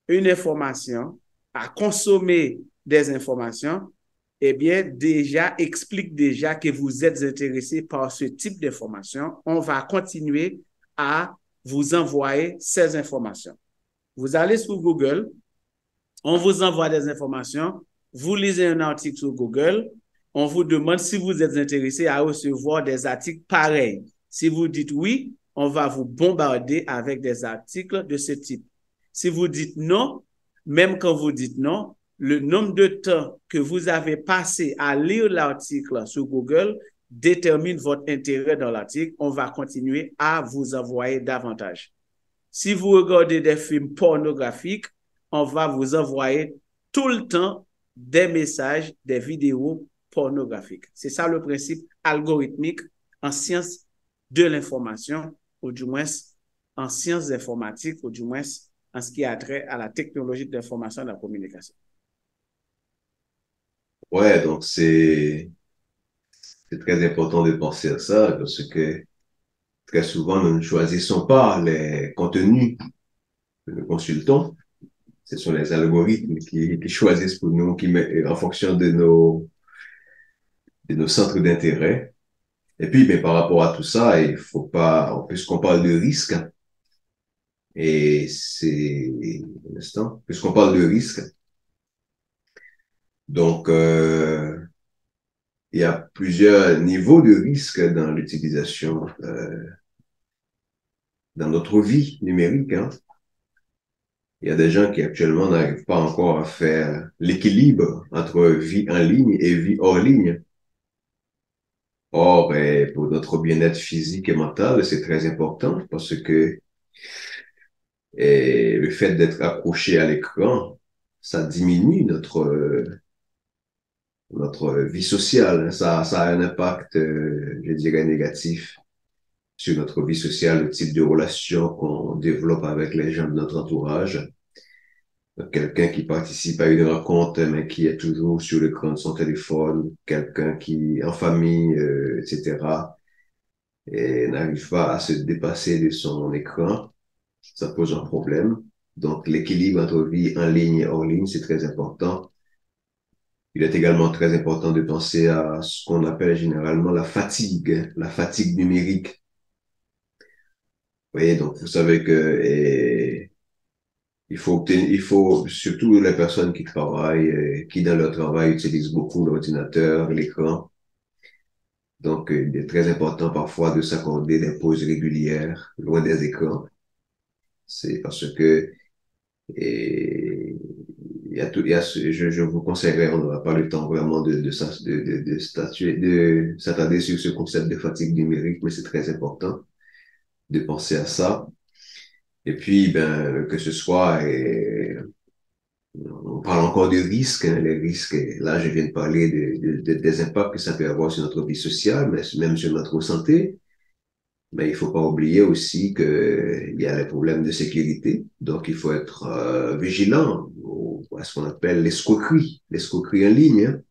une information, à consommer des informations, eh bien, déjà, explique déjà que vous êtes intéressé par ce type d'information. On va continuer à vous envoyer ces informations. Vous allez sur Google, on vous envoie des informations, vous lisez un article sur Google, on vous demande si vous êtes intéressé à recevoir des articles pareils. Si vous dites oui, on va vous bombarder avec des articles de ce type. Si vous dites non, même quand vous dites non, le nombre de temps que vous avez passé à lire l'article sur Google détermine votre intérêt dans l'article. On va continuer à vous envoyer davantage. Si vous regardez des films pornographiques, on va vous envoyer tout le temps des messages, des vidéos pornographiques. C'est ça le principe algorithmique en sciences de l'information, ou du moins en sciences informatiques, ou du moins en ce qui a trait à la technologie de l'information et de la communication. Ouais, donc c'est très important de penser à ça parce que très souvent, nous ne choisissons pas les contenus que nous consultons. Ce sont les algorithmes qui choisissent pour nous, en fonction de nos centres d'intérêt. Et puis, ben, par rapport à tout ça, il faut pas, puisqu'on parle de risque, et c'est, un instant, puisqu'on parle de risque, donc, il y a plusieurs niveaux de risque dans l'utilisation, dans notre vie numérique, hein. Il y a des gens qui actuellement n'arrivent pas encore à faire l'équilibre entre vie en ligne et vie hors ligne. Or, pour notre bien-être physique et mental, c'est très important parce que le fait d'être accroché à l'écran, ça diminue notre vie sociale, hein. Ça a un impact, je dirais, négatif sur notre vie sociale, le type de relation qu'on développe avec les gens de notre entourage. Quelqu'un qui participe à une rencontre, mais qui est toujours sur l'écran de son téléphone, quelqu'un qui, en famille, etc., et n'arrive pas à se dépasser de son écran, ça pose un problème. Donc, l'équilibre entre vie en ligne et hors ligne, c'est très important. Il est également très important de penser à ce qu'on appelle généralement la fatigue numérique. Vous voyez, donc vous savez que il faut surtout les personnes qui travaillent, qui dans leur travail utilisent beaucoup l'ordinateur, l'écran. Donc, il est très important parfois de s'accorder des pauses régulières loin des écrans. C'est parce que il y a tout, je vous conseillerais, on n'aura pas le temps vraiment de s'attarder sur ce concept de fatigue numérique, mais c'est très important de penser à ça. Et puis, ben, que ce soit, on parle encore de risques, hein, les risques, là, je viens de parler des impacts que ça peut avoir sur notre vie sociale, mais même sur notre santé. Mais il faut pas oublier aussi que il y a les problèmes de sécurité. Donc, il faut être vigilant à ce qu'on appelle l'escroquerie en ligne, hein.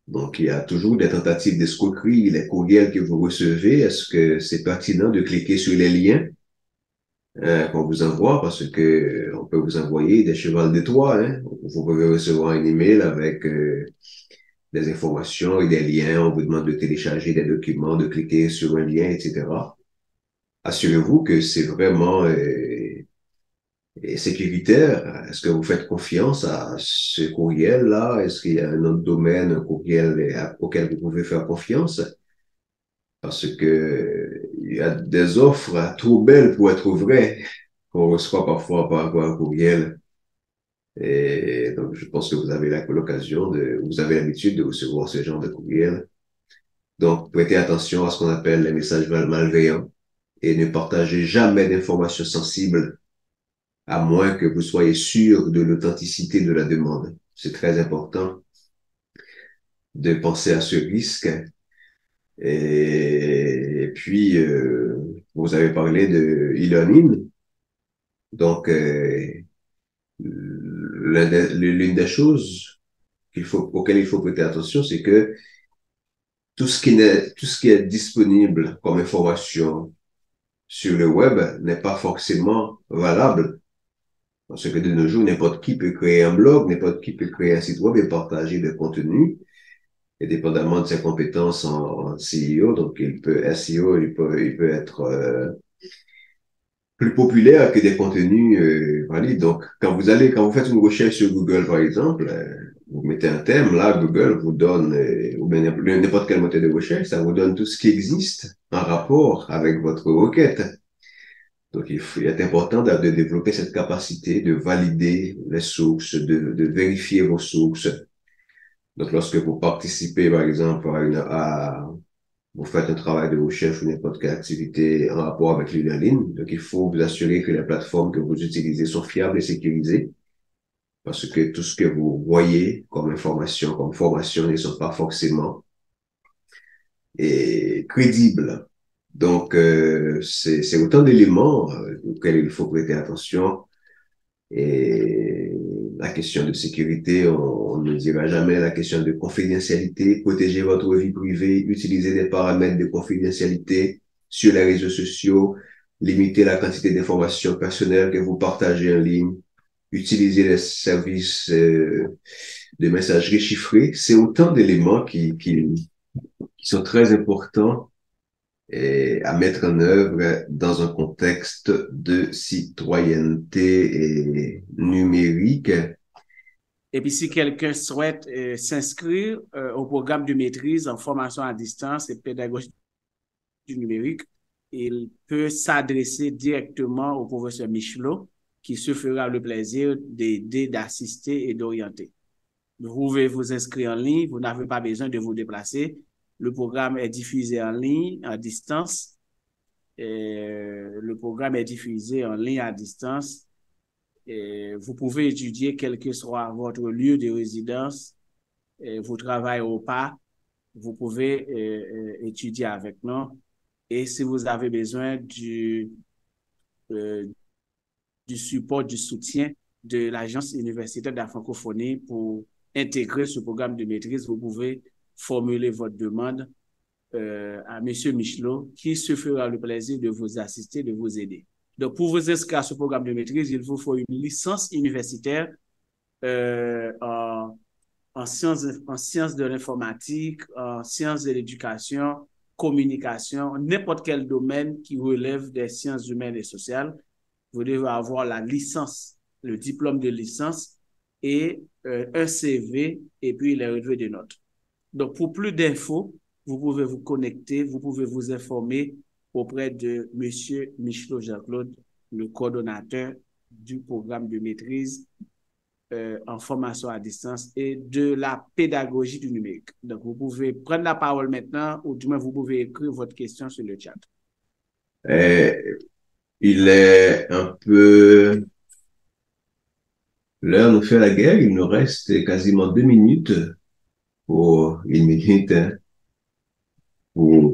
Donc, il y a toujours des tentatives d'escroquerie, les courriels que vous recevez. Est-ce que c'est pertinent de cliquer sur les liens qu'on vous envoie parce que on peut vous envoyer des chevals de Troie, hein. Vous pouvez recevoir un email avec des informations et des liens. On vous demande de télécharger des documents, de cliquer sur un lien, etc. assurez-vous que c'est vraiment sécuritaire. Est-ce que vous faites confiance à ce courriel-là? Est-ce qu'il y a un autre domaine, un courriel auquel vous pouvez faire confiance? Parce que il y a des offres trop belles pour être vraies qu'on reçoit parfois par rapport à un courriel. Et donc, je pense que vous avez vous avez l'habitude de recevoir ce genre de courriel. Donc, prêtez attention à ce qu'on appelle les messages malveillants et ne partagez jamais d'informations sensibles à moins que vous soyez sûr de l'authenticité de la demande. C'est très important de penser à ce risque. Et puis, vous avez parlé de e-learning. Donc, l'une des choses auxquelles il faut prêter attention, c'est que tout ce qui est disponible comme information sur le web n'est pas forcément valable. Parce que de nos jours, n'importe qui peut créer un blog, n'importe qui peut créer un site web et partager des contenus, indépendamment de ses compétences en SEO. Donc, SEO, il peut être plus populaire que des contenus valides. Donc, quand vous faites une recherche sur Google, par exemple, vous mettez un thème, là, Google vous donne, ou bien n'importe quel moteur de recherche, ça vous donne tout ce qui existe en rapport avec votre requête. Donc, il est important de développer cette capacité de valider les sources, de vérifier vos sources. Donc, lorsque vous participez, par exemple, vous faites un travail de recherche ou n'importe quelle activité en rapport avec l'e-learning, donc il faut vous assurer que les plateformes que vous utilisez sont fiables et sécurisées, parce que tout ce que vous voyez comme information, comme formation, ne sont pas forcément crédibles. Donc, c'est autant d'éléments auxquels il faut prêter attention. Et la question de sécurité, on ne dira jamais la question de confidentialité, protéger votre vie privée, utiliser des paramètres de confidentialité sur les réseaux sociaux, limiter la quantité d'informations personnelles que vous partagez en ligne, utiliser les services de messagerie chiffrée. C'est autant d'éléments qui sont très importants à mettre en œuvre dans un contexte de citoyenneté et numérique. Et puis, si quelqu'un souhaite s'inscrire au programme de maîtrise en formation à distance et pédagogie du numérique, il peut s'adresser directement au professeur Michelot, qui se fera le plaisir d'aider, d'assister et d'orienter. Vous pouvez vous inscrire en ligne, vous n'avez pas besoin de vous déplacer. Le programme est diffusé en ligne, à distance. Le programme est diffusé en ligne à distance. Vous pouvez étudier quel que soit votre lieu de résidence, vous travaillez au pas, vous pouvez étudier avec nous. Et si vous avez besoin du support, du soutien de l'Agence universitaire de la francophonie pour intégrer ce programme de maîtrise, vous pouvez formuler votre demande à M. Michelot, qui se fera le plaisir de vous assister, de vous aider. Donc, pour vous inscrire à ce programme de maîtrise, il vous faut une licence universitaire en sciences de l'informatique, en sciences de l'éducation, communication, n'importe quel domaine qui relève des sciences humaines et sociales. Vous devez avoir la licence, le diplôme de licence et un CV et puis les relevés de notes. Donc, pour plus d'infos, vous pouvez vous connecter, vous pouvez vous informer auprès de M. Michelot Jean-Claude, le coordonnateur du programme de maîtrise en formation à distance et de la pédagogie du numérique. Donc, vous pouvez prendre la parole maintenant ou du moins vous pouvez écrire votre question sur le chat. Il est un peu... L'heure nous fait la guerre, il nous reste quasiment 2 minutes pour une minute pour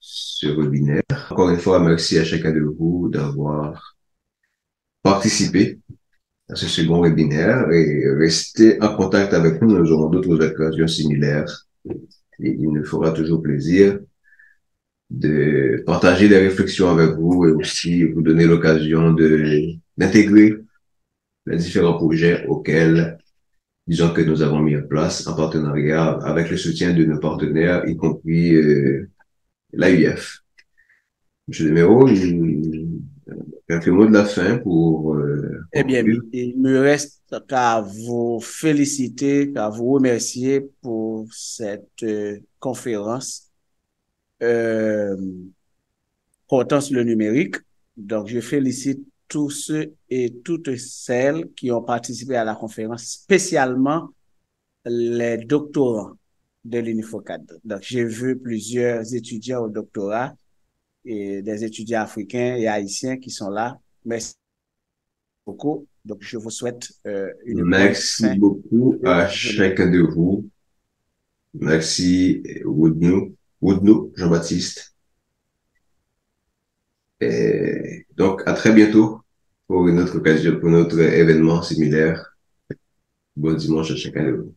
ce webinaire. Encore une fois, merci à chacun de vous d'avoir participé à ce second webinaire et restez en contact avec nous. Nous aurons d'autres occasions similaires et il nous fera toujours plaisir de partager des réflexions avec vous et aussi vous donner l'occasion d'intégrer les différents projets auxquels, disons, que nous avons mis en place en partenariat avec le soutien de nos partenaires, y compris l'AUF. Monsieur Demero, quelques mots de la fin pour Eh bien, conclure. il me reste qu'à vous féliciter, qu'à vous remercier pour cette conférence euh, portant sur le numérique. Donc, je félicite tous ceux et toutes celles qui ont participé à la conférence, spécialement les doctorants de l'UNIFOCAD. Donc, j'ai vu plusieurs étudiants au doctorat et des étudiants africains et haïtiens qui sont là. Merci beaucoup. Donc, je vous souhaite une bonne Merci fin beaucoup de à journée. chacun de vous. Merci, Woodnou, Jean-Baptiste. Et donc, à très bientôt pour une autre occasion, pour notre événement similaire. Bon dimanche à chacun de vous.